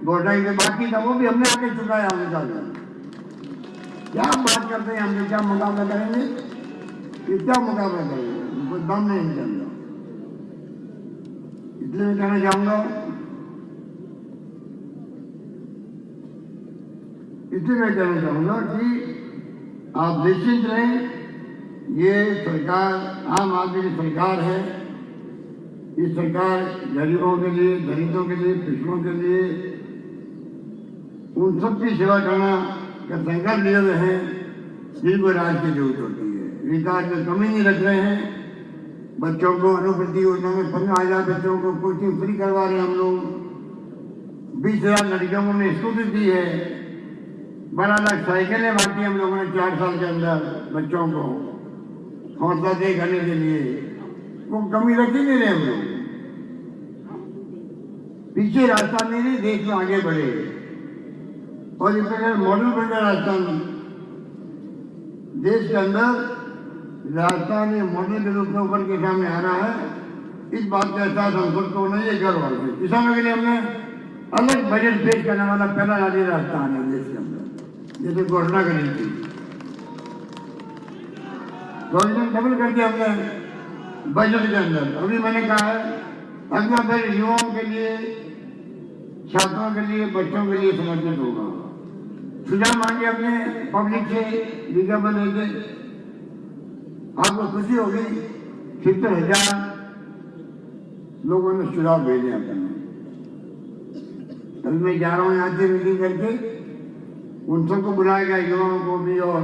घोटाई के बाकी था वो भी हमने आके चुकाया। हमने कहा क्या बात करते हैं, हमने क्या मुकाबला करेंगे, क्या मुकाबला करेंगे, कोई दम नहीं चलता। इसलिए मैं कहना चाहूंगा, कि आप निश्चिंत रहें। ये सरकार आम आदमी की सरकार है। ये सरकार गरीबों के लिए, दलितों के लिए, पिछड़ों के लिए, उन सबकी सेवा करना का संकल्प लिए हुए हैं जिनको राज की जरूरत होती है। विकास में कमी नहीं रख रहे हैं। बच्चों को अनुवृत्ति योजना में 15,000 बच्चों को कोचिंग फ्री करवा रहे हैं हम लोग। 20,000 लड़कियों को हमने स्कूटी दी है। 12 लाख साइकिलें बांटी हम लोगों ने 4 साल के अंदर बच्चों को हौसला दे करने के लिए। वो कमी रखी नहीं रहे हम लोग। पीछे राजस्थान नहीं, देश में आगे बढ़े। और इस प्रकार मॉडल बन गया राजस्थान। देश के अंदर राजस्थान ये मॉडल के रूप में उभर के सामने आ रहा है। इस बात का एहसास हम सबको होना चाहिए, गर्व है। किसानों के लिए हमने अलग बजट पेश करने वाला पहला राज्य राजस्थान है देश के अंदर, जैसे घोषणा करी थी। प्रोविजन डबल कर दिया हमने बजट के अंदर। अभी मैंने कहा है अगला बजट युवाओं के लिए, छात्रों के लिए, बच्चों के लिए समर्पित होगा। सुझाव मांगे अपने पब्लिक से, विज्ञापन देके, आपको खुशी होगी। 70,000 लोगों ने सुझाव भेजे अपने। अभी मैं जा रहा हूँ यहाँ से मीटिंग करके, उन सबको बुलाया गया, युवाओं को भी और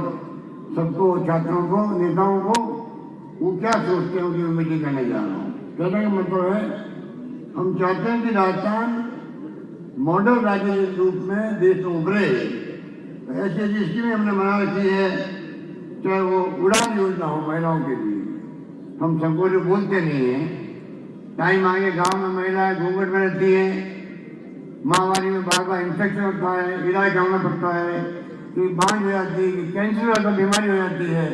सबको, छात्रों को, नेताओं को। वो क्या सोचते हैं कि मैं मीटिंग करने जा रहा हूँ। कहने का मतलब है हम चाहते हैं कि राजस्थान मॉडल राज्य के रूप में देश में उभरे। ऐसी ऐसी स्कीमें हमने बना रखी है, चाहे वो उड़ान योजना हो महिलाओं के लिए। हम सबको जो बोलते नहीं हैं, टाइम आगे गांव में महिलाएं घूंघट में रहती है, माहवारी में बार बार इन्फेक्शन होता है, इलाज करना पड़ता है, कि बांझ हो जाती है, कि कैंसर वाला बीमारी हो जाती है,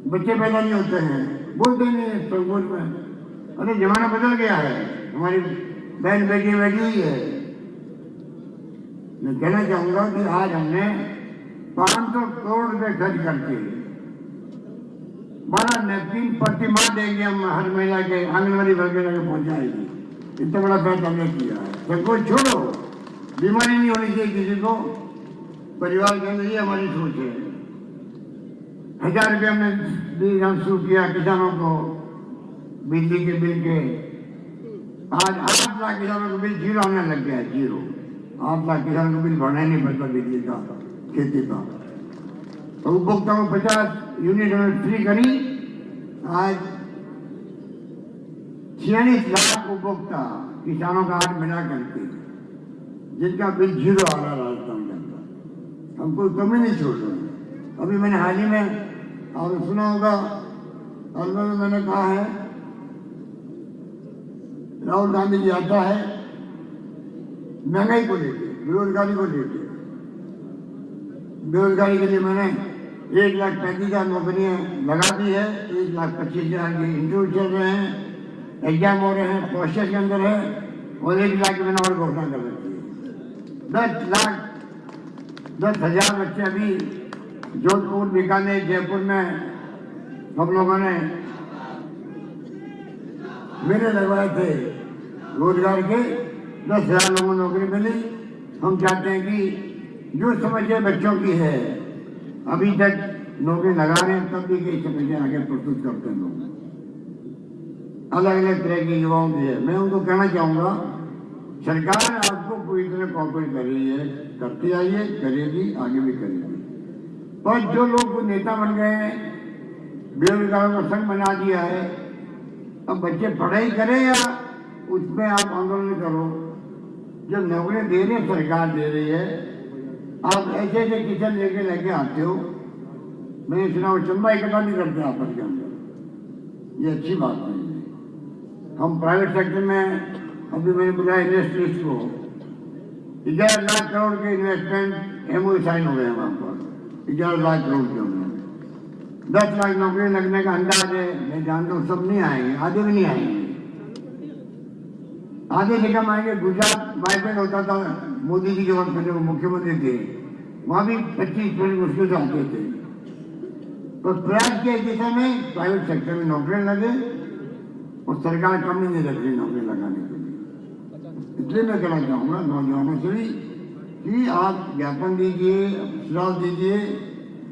बच्चे पैदा नहीं होते हैं, बोलते नहीं है संकोच में। अरे जमाना बदल गया है, हमारी बहन बेटी बैठी हुई है। मैं कहना चाहूंगा कि आज हमने 500 करोड़ रुपए खर्च करके 12 नैपकिन प्रति माह देंगे हम हर महिला के आंगनबाड़ी वगैरह के पहुंचाएगी। इतना बड़ा फैसला हमने किया है। संकोच छोड़ो, बीमारी नहीं होनी चाहिए किसी को, परिवार के अंदर ये हमारी सोच है। 1000 रुपये हमने शुरू किया किसानों को बिजली के बिल के। आज 8 लाख किसानों को बिल जीरो आने लग गया है, जीरो। 8 लाख किसानों को बिल भरना ही नहीं पड़ता बिजली का, खेती का। तो उपभोक्ताओं को 50 यूनिट हमने फ्री करी। आज 46 लाख उपभोक्ता किसानों का हाथ मिला करके जिनका बिल जीरो आ रहा राजस्थान के अंदर, हम कोई कमी नहीं छोड़ रहे। अभी मैंने हाल ही में आपने सुना होगा, अलवर में मैंने कहा है राहुल गांधी जी आता है महंगाई को लेकर, बेरोजगारी को लेकर। बेरोजगारी के लिए मैंने 1,35,000 नौकरियां लगा दी है। 1,25,000 के इंटरव्यू चल रहे हैं, एग्जाम हो रहे हैं, प्रोसेस के अंदर है, और 1 लाख की मैंने और घोषणा कर रखी है। 10,000 बच्चे अभी जोधपुर, बीकानेर, जयपुर में हम लोगों ने मेले लगवाए थे रोजगार के। 10,000 लोगों को नौकरी मिली। हम चाहते हैं कि जो समस्या बच्चों की है अभी तक नौकरी लगा रहे हैं, तब भी कई समस्या आगे प्रस्तुत करते हैं लोग, अलग अलग तरह के युवाओं की है। मैं उनको कहना चाहूंगा सरकार आपको पूरी तरह कॉपरेट कर रही है, करती आई है, करेगी, आगे भी करेगी। पर जो लोग नेता बन गए हैं, बेरोजगारों का संघ बना दिया है, अब बच्चे पढ़ाई करें या उसमें आप आंदोलन करो। जब नौकरियां दे रही है सरकार दे रही है, आप ऐसे ऐसे किचन लेके आते हो। मैंने सुना वो चंदा इकट्ठा नहीं करते आपस के अंदर, ये अच्छी बात नहीं है। हम प्राइवेट सेक्टर में अभी मैंने बुलाया इन्वेस्टर्स को, 11 लाख करोड़ के इन्वेस्टमेंट एमओयू साइन हो गए वहां पर, 11 लाख करोड़ के अंदर 10 लाख नौकरी लगने का अंदाज है। मैं जानता हूँ सब नहीं आएंगे, आधे भी नहीं आएंगे, आधे निकम आएंगे। गुजरात बाईपेट होता था मोदी जी के वक्त में, जब मुख्यमंत्री थे वहां भी 25% मुश्किल से आते थे। तो प्रयास किया दिशा में प्राइवेट सेक्टर में नौकरी लगे, और सरकार कम ही नहीं रख रही नौकरी लगाने के लिए। इसलिए मैं कहना चाहूंगा नौजवानों से भी कि आप ज्ञापन दीजिए, सुझाव दीजिए।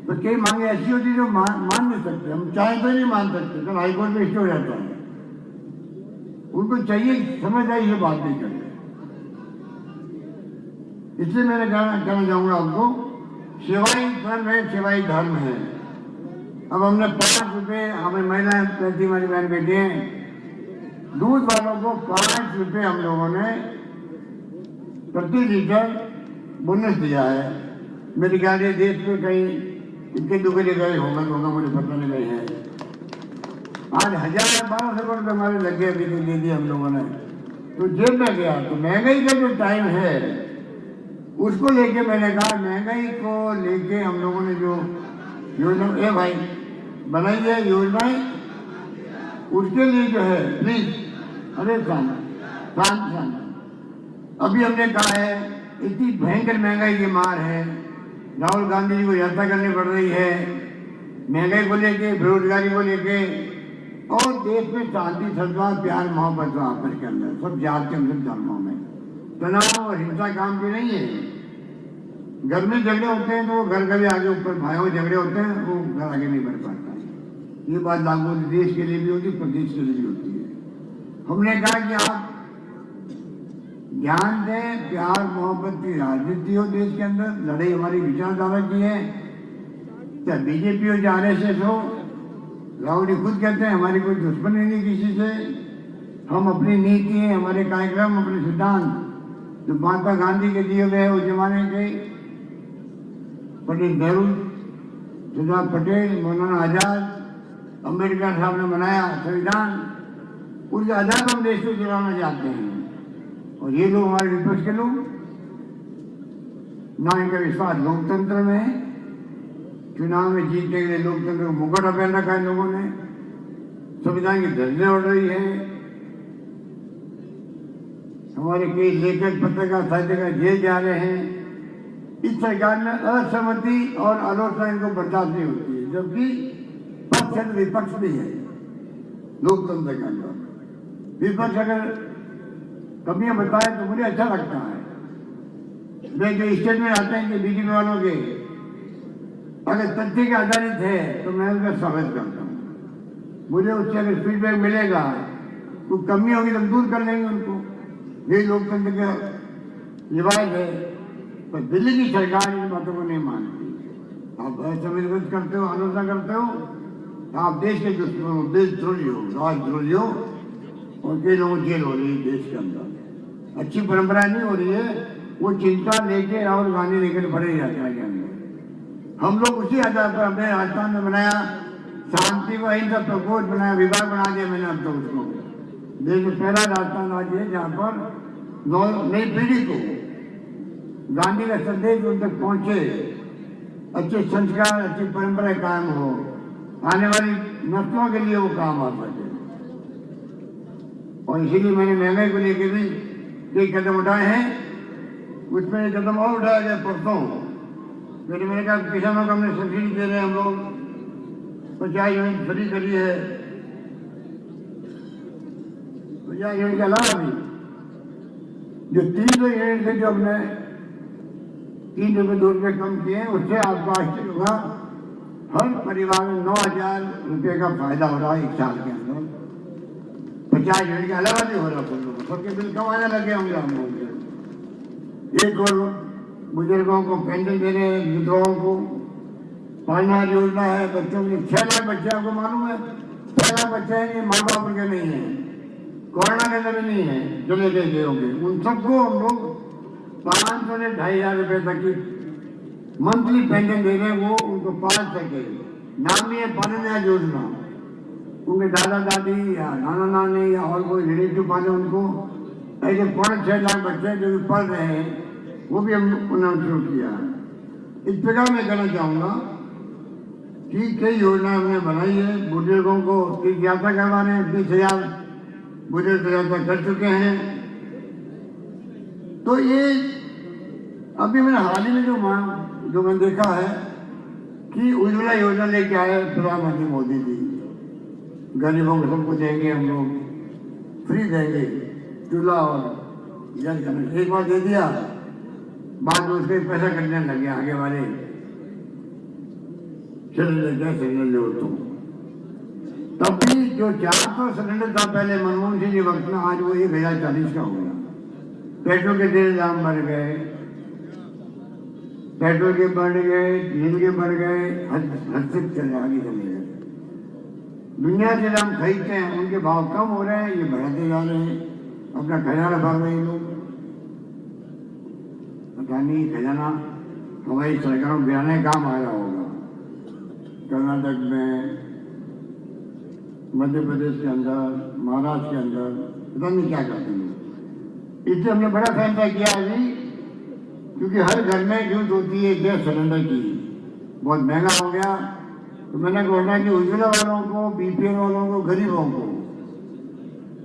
तो कई मांगे ऐसी होती है जो मान नहीं सकते, हम चाहे तो नहीं मान सकते, कल हाईकोर्ट में स्टे हो जाता है। उनको चाहिए समझदारी से बात नहीं करते। इसलिए मैंने कहना चाहूंगा आपको, सेवाई धर्म है, सेवाई धर्म है। अब हमने 5 रुपये, हमें महिलाएं प्रति हमारी बहन बेटी हैं, दूध वालों को 5 रुपये हम लोगों ने प्रति लीटर बोनस दिया है। मेरे ख्याल ये देश में कहीं इतने दुखे गए होगा तो मुझे पता नहीं गए हैं। आज 1,000-1,200 करोड़ हमारे लगे अभी तो दे दिए हम लोगों ने, तो जेब में गया। तो महंगाई का जो टाइम है उसको लेके मैंने कहा, महंगाई को लेके हम लोगों ने जो योजना भाई बनाई है योजनाएं, उसके लिए जो है प्लीज अरे शांत। अभी हमने कहा है इतनी भयंकर महंगाई की मार है, राहुल गांधी जी को यात्रा करनी पड़ रही है महंगाई को लेके, बेरोजगारी को लेके, और देश में शांति, सद्भाव, प्यार, मोहब्बत आपस के अंदर सब जात के अंदर धर्मों में तनाव और हिंसा काम की नहीं है। घर में झगड़े होते हैं तो वो घर के आगे ऊपर भाइयों झगड़े होते हैं, वो घर आगे नहीं बढ़ पाता। ये बात लागू देश के लिए भी होती है, प्रदेश के लिए भी होती है। हमने कहा कि आप ध्यान दें, प्यार मोहब्बत की राजनीति हो देश के अंदर, लड़ाई हमारी विचारधारा की है, चाहे बीजेपी हो चाहे आरएसएस हो। राहुल जी खुद कहते हैं हमारी कोई दुश्मनी नहीं किसी से, हम अपनी नीति है, हमारे कार्यक्रम, अपने सिद्धांत जो महात्मा गांधी के दिए हुए उस जमाने के, पंडित नेहरू, सरदार पटेल, मौलाना आजाद, अम्बेडकर साहब ने बनाया संविधान, उसके आधार पर हम देश को चलाना चाहते हैं। और ये लोग हमारे विपक्ष के लोग, ना इनका विश्वास लोकतंत्र में है, चुनाव में जीतने के लिए लोकतंत्र को मुकुट पहन रखा है लोगों ने, संविधान की धज्जियां उड़ रही है, हमारे कई लेखक पत्रकार साहित्यकार जेल जा रहे हैं। इस सरकार में असहमति और आलोचना इनको बर्दाश्त नहीं होती है, जबकि पक्ष और विपक्ष भी है लोकतंत्र के अंदर। विपक्ष अगर कमियां बताए तो मुझे अच्छा लगता है। वे जो स्टेटमेंट आते हैं कि बीजेपी वालों के, अगर तथ्य के आधारित है तो मैं उसका स्वागत करता हूँ। मुझे उससे अगर फीडबैक मिलेगा तो कमी होगी तो दूर कर लेंगे उनको, ये लोकतंत्र का रिवाज है। पर दिल्ली की सरकार इन बातों को नहीं मानती। आप असंविधानिक करते हो, आलोचना करते हो, तो आप देश के दुश्मन हो, देशद्रोही हो, राजद्रोही हो, और कई लोगों की जेल हो रही है देश के अंदर। अच्छी परंपरा नहीं हो रही है, वो चिंता लेके राहुल गांधी लेकर बड़े यात्रा के अंदर। हम लोग उसी आधार पर हमने राजस्थान में बनाया, शांति व अहिंसा प्रकोष्ठ बनाया, विभाग बना दिया मैंने अब तक उसको। देश में पहला राजस्थान राज्य है जहाँ पर नई पीढ़ी को गांधी का संदेश उन तक पहुंचे, अच्छे संस्कार, अच्छी परंपरा कायम हो, आने वाली नस्लों के लिए वो काम आ सके। और इसीलिए मैंने महंगाई को लेकर भी कई कदम उठाए हैं। उसमें एक कदम और उठाया गया परसों, मैंने कहा किसानों को हमने सब्सिडी दे रहे हैं, हम लोग 50 यूनिट फ्री करी है। 50 यूनिट के अलावा भी जो 300 यूनिट थे, जो हमने 3 रुपये 2 रुपये कम किए, उससे आपको आश्चर्य होगा हर परिवार में 9,000 रुपये का फायदा हो रहा है एक साल के अंदर। 50 यूनिट के अलावा भी हो रहा है, सबके बिल कम आने लगे होंगे हम लोग। एक और बुजुर्गों को पेंशन दे रहे हैं, विधवाओं को पालना योजना है, बच्चों के लिए 6 लाख बच्चे, आपको मालूम है 6 लाख बच्चे हैं, ये माँ बाप के नहीं है, कोरोना के अंदर नहीं है, जो लेके गए होंगे, उन सबको हम लोग 500 से 2,500 रुपये तक की मंथली पेंशन दे रहे हैं, वो उनको पाल सके। नाम ही है पालना योजना। उनके दादा दादी या नाना नानी या और कोई रिलेटिव पाले उनको, ऐसे 5-6 लाख बच्चे जो भी पढ़ रहे हैं, वो भी हम उन्होंने शुरू किया। इस प्रकार मैं कहना चाहूँगा कि कई योजना हमने बनाई है। बुजुर्गों को तीर्थ यात्रा करवा रहे हैं, 20,000 बुजुर्ग यात्रा कर चुके हैं। तो ये अभी मैंने हाल ही में जो मैंने देखा है कि उज्ज्वला योजना लेके आए प्रधानमंत्री मोदी जी, गरीबों को सबको देंगे, हम लोग फ्री देंगे चूल्हा और जल कनेक्शन। एक बार दे दिया, बाद में उसके पैसा कटने लगे आगे वाले, सिलेंडर क्या सिलेंडर लो तुम। तब भी जो 400 सिलेंडर था पहले मनमोहन सिंह के वक्त में, आज वो 1,040 का हो गया। पेट्रोल के तेल दाम बढ़ गए, पेट्रोल के बढ़ गए, डीजल के बढ़ गए, हद से चले आगे चले गए। दुनिया से हम खरीदते हैं, उनके भाव कम हो रहे हैं, ये बढ़ाते जा रहे हैं, अपना खजाना भर रहे हैं लोग। पता नहीं खजाना हमारी सरकारों को गिराने काम आया होगा। कर्नाटक में, मध्य प्रदेश के अंदर, महाराष्ट्र के अंदर पता नहीं क्या करते हैं। इससे हमने बड़ा फैसला किया अभी, क्योंकि हर घर में यूज होती है गैस सिलेंडर की, बहुत महंगा हो गया। तो मैंने बोला कि उज्ज्वला वालों को, बीपीएल वालों को, गरीबों को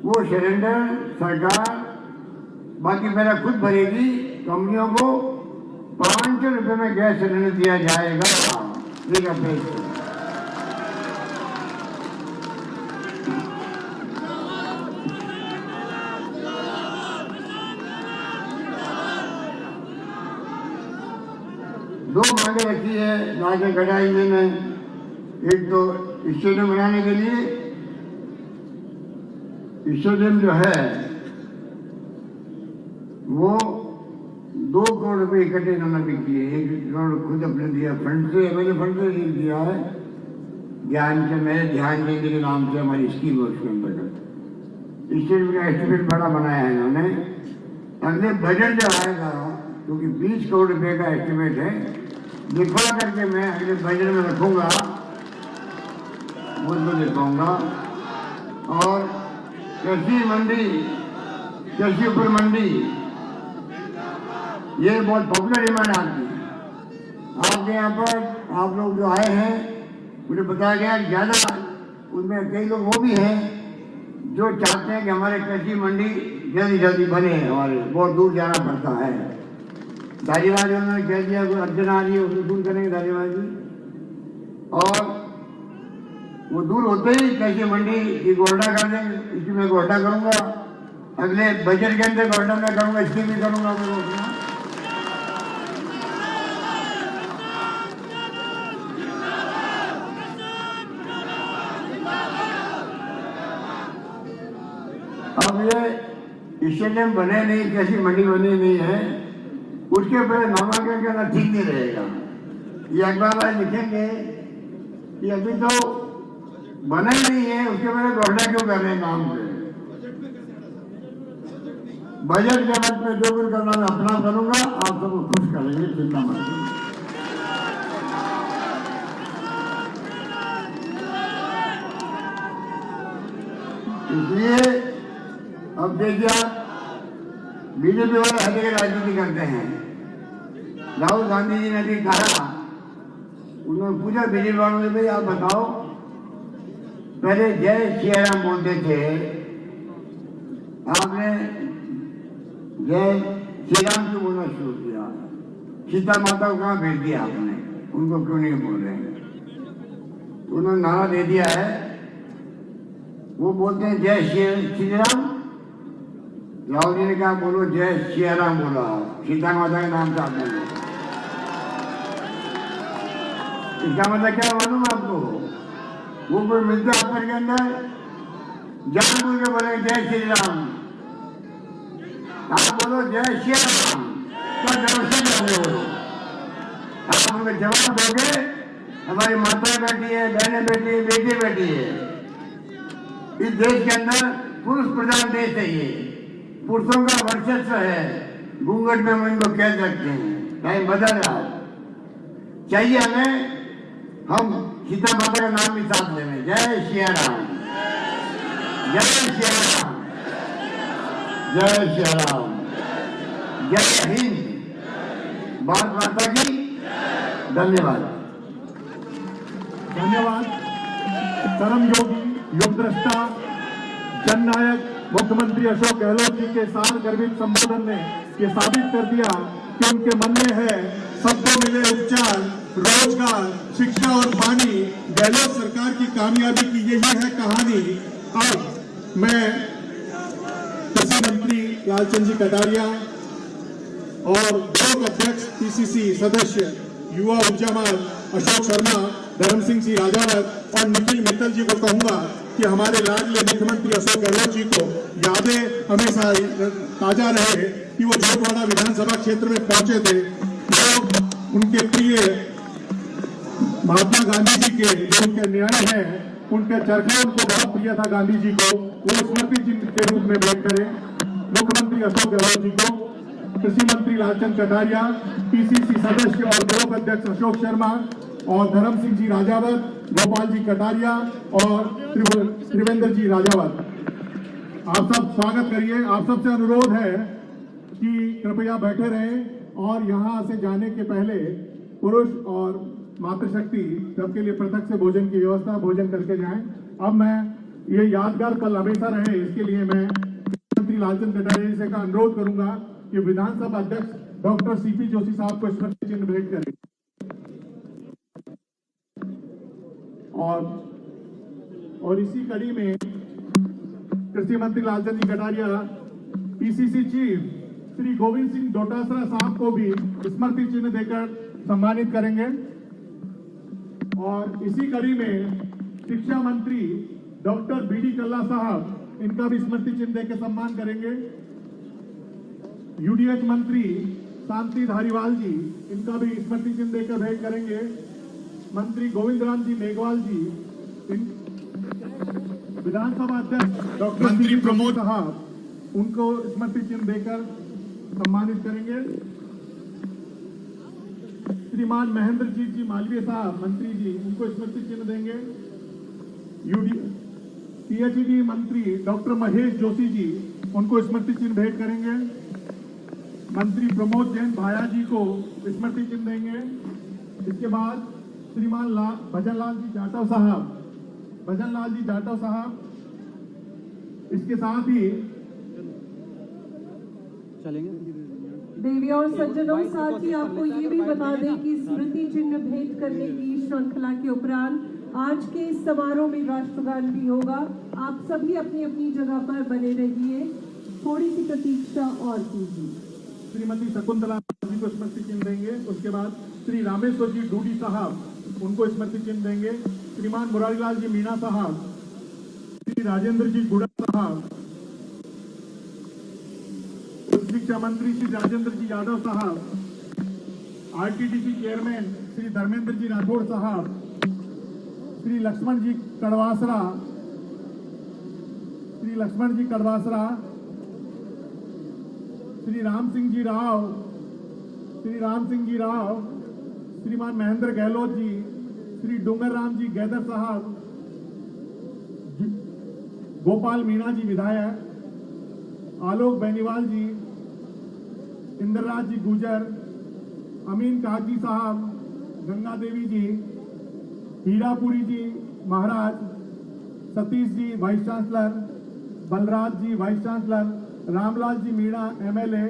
वो सिलेंडर सरकार बाकी मेरा खुद भरेगी, कंपनियों को 500 रुपये में गैस सिलेंडर दिया जाएगा। एक अप्रैल से 2 मांगे रखी है राज्य कटाई में। एक तो स्टेडियम बनाने के लिए, स्टेडियम जो है वो 2 करोड़ रुपए इकट्ठे करना भी किए। 1 करोड़ खुद अपने दिया फंड से, मेरे फंड से दिया है, ध्यान से, मेरे ध्यान देने के नाम से हमारी स्कीम है उसके अंतर्गत। स्टेडियम का एस्टिमेट बड़ा बनाया है इन्होंने। अगले बजट जो आएगा, क्योंकि 20 करोड़ रुपए का एस्टिमेट है, लिखवा करके मैं अगले बजट में रखूंगा, उसको दिखाऊंगा। और कृषि मंडी, कृषि उपर मंडी, ये बहुत पॉपुलर डिमांड आपकी। आपके यहाँ पर आप लोग जो आए हैं मुझे बताया गया ज़्यादा, उसमें कई लोग वो भी हैं जो चाहते हैं कि हमारे कृषि मंडी जल्दी जल्दी बने। हमारे बहुत दूर जाना पड़ता है। दारीवाल उन्होंने कह दिया कोई अर्चना आ रही है उसको दूर करेंगे दारीवाल जी, और वो दूर होते ही कृषि मंडी की घोषणा कर देंगे। इसी में घोषणा करूंगा, अगले बजट के अंदर घोषणा मैं करूंगा, इसकी भी करूंगा मैं घोषणा। अब ये स्टेडियम बने नहीं, कृषि मंडी बनी नहीं है, उसके पहले नामांकन करना ठीक नहीं रहेगा। ये अखबार वाले लिखेंगे कि अभी तो बना ही नहीं है, उसके पहले घोषणा क्यों कर रहे हैं नाम पे। बजट के वक्त में जो कुछ करना मैं अपना करूंगा, आप सबको खुश करेंगे, चिंता मत करिए। इसलिए अब देखिए आप बीजेपी वाले हर जगह राजनीति करते हैं। राहुल गांधी जी ने भी कहा, उन्होंने पूछा बीजेपी वालों से, भाई आप बताओ, पहले जय श्री राम बोलते थे, आपने जय श्री राम क्यों बोलना शुरू किया? सीता माता को कहाँ भेज दिया आपने, उनको क्यों नहीं बोल रहे हैं? उन्होंने नारा दे दिया है, वो बोलते हैं जय श्री राम। राहुल जी ने कहा बोलो जय श्री राम, बोला सीता माता के नाम से आप बोलो। इसका मतलब क्या मालूम आपको? वो कोई मिलते आपस के अंदर जानबूझ के बोले जय श्री राम, आप बोलो जय श्री राम, क्या जरूर से बोलो। आप उनको जवाब दोगे, हमारी माताएं बैठी है, बहनें बैठी है, बेटी बैठी है। इस देश के अंदर पुरुष प्रधान देश है, ये पुरुषों का वर्चस्व है। घूंघट में हम इनको कैद रखते हैं, टाइम बदल रहा है। चाहिए हमें, हम सीता माता का नाम भी साथ ले लें, जय श्री राम, जय श्री राम, जय श्री राम, जय हिंद, भारत माता की। धन्यवाद। धन्यवाद। कर्म योगी, युग दृष्टा, जननायक मुख्यमंत्री अशोक गहलोत जी के सार गर्भित संबोधन ने ये साबित कर दिया कि उनके मन में है सबको मिले उपचार, रोजगार, शिक्षा और पानी। गहलोत सरकार की कामयाबी की यही है कहानी। अब मैं कृषि मंत्री लालचंद जी कटारिया और ब्लॉक अध्यक्ष पीसीसी सदस्य युवा ऊर्जा मंत्री अशोक शर्मा, धर्म सिंह जी राजावत और निखिल मित्तल जी को कहूंगा कि हमारे लाडले मुख्यमंत्री अशोक गहलोत जी को यादें हमेशा ताजा रहे कि वो जोटवाड़ा विधानसभा क्षेत्र में पहुंचे थे। वो उनके प्रिय महात्मा गांधी जी के जो उनके निर्णय हैं, उनके चरखे उनको बहुत प्रिय था गांधी जी को, वो स्मृति चिन्ह के रूप में भेंट करें मुख्यमंत्री अशोक गहलोत जी को। कृषि मंत्री लालचंद कटारिया, पीसीसी सदस्य और ब्लॉक अध्यक्ष अशोक शर्मा और धर्म सिंह जी राजावत, गोपाल जी कटारिया और त्रिवेंद्र जी राजावत, आप सब स्वागत करिए। आप सबसे अनुरोध है कि कृपया बैठे रहें और यहाँ से जाने के पहले पुरुष और मातृशक्ति सबके लिए पृथक से भोजन की व्यवस्था, भोजन करके जाएं। अब मैं ये यादगार पल हमेशा रहे, इसके लिए मैं मंत्री लालचंद कटारिया जी से का अनुरोध करूंगा कि विधानसभा अध्यक्ष डॉक्टर सीपी जोशी साहब को स्मृति चिन्ह भेंट करें। और इसी कड़ी में कृषि मंत्री लालचंद जी कटारिया पीसीसी चीफ श्री गोविंद सिंह डोटासरा साहब को भी स्मृति चिन्ह देकर सम्मानित करेंगे। और इसी कड़ी में शिक्षा मंत्री डॉक्टर बीडी कल्ला साहब, इनका भी स्मृति चिन्ह देकर सम्मान करेंगे। यूडीएच मंत्री शांति धारीवाल जी, इनका भी स्मृति चिन्ह देकर भेंट करेंगे। मंत्री गोविंद राम जी मेघवाल जी, विधानसभा अध्यक्ष डॉक्टर मंत्री प्रमोद साहब, उनको स्मृति चिन्ह देकर सम्मानित करेंगे। श्रीमान महेंद्रजीत जी मालवीय साहब मंत्री जी, उनको स्मृति चिन्ह देंगे। पीएचईडी मंत्री डॉक्टर महेश जोशी जी उनको स्मृति चिन्ह भेंट करेंगे। मंत्री प्रमोद जैन भाया जी को स्मृति चिन्ह देंगे। इसके बाद श्रीमान भजनलाल जी जाटव साहब, इसके साथ ही चलेंगे। देवी और सज्जनों, साथ ही आपको ये भी बता दें कि स्मृति चिन्ह भेंट करने की श्रृंखला के उपरांत आज के इस समारोह में राष्ट्रगान भी होगा। आप सभी अपनी अपनी जगह पर बने रहिए, थोड़ी सी प्रतीक्षा और कीजिए। श्रीमती शकुंतला जी को स्मृति चिन्ह देंगे। उसके बाद श्री रामेश्वर जी डूडी साहब उनको स्मृति चिन्ह देंगे। श्रीमान मुरारीलाल जी मीणा साहब, श्री राजेंद्र जी गुड़ा साहब, उच्च शिक्षा मंत्री श्री राजेंद्र जी यादव साहब, आरटीडीसी चेयरमैन श्री धर्मेंद्र जी राठौड़ साहब, श्री लक्ष्मण जी कड़वासरा, श्री राम सिंह जी राव, श्रीमान महेंद्र गहलोत जी, श्री डूंगर राम जी गैदर साहब, गोपाल मीणा जी विधायक, आलोक बेनीवाल जी, इंद्रराज जी गुजर, अमीन काजी साहब, गंगा देवी जी, हीरापुरी जी महाराज, सतीश जी वाइस चांसलर, बलराज जी vice chancellor, Ramlal ji Meena MLA,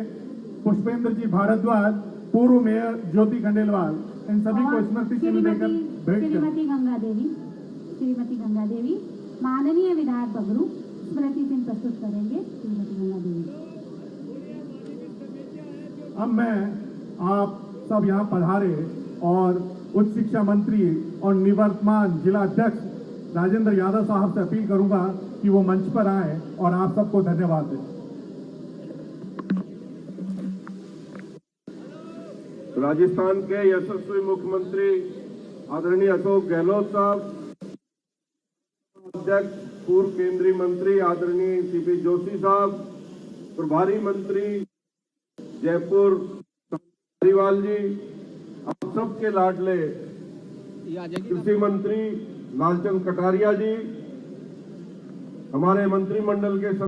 Pushpendra जी भारद्वाज, पूर्व मेयर ज्योति खंडेलवाल, इन सभी को स्मृति चिन्ह देकर भेंट करें। श्रीमती गंगा देवी माननीय विधायक बबरू स्मृति चिन्ह प्रस्तुत करेंगे। श्रीमती गंगा देवी। अब मैं आप सब यहाँ पधारे और उच्च शिक्षा मंत्री और निवर्तमान जिला अध्यक्ष राजेंद्र यादव साहब से अपील करूंगा कि वो मंच पर आए और आप सबको धन्यवाद दें। राजस्थान के यशस्वी मुख्यमंत्री आदरणीय अशोक गहलोत साहब, अध्यक्ष पूर्व केंद्रीय मंत्री आदरणीय सीपी जोशी साहब, प्रभारी मंत्री जयपुर केजरीवाल जी, आप सबके लाडले कृषि मंत्री लालचंद कटारिया जी, हमारे मंत्रिमंडल के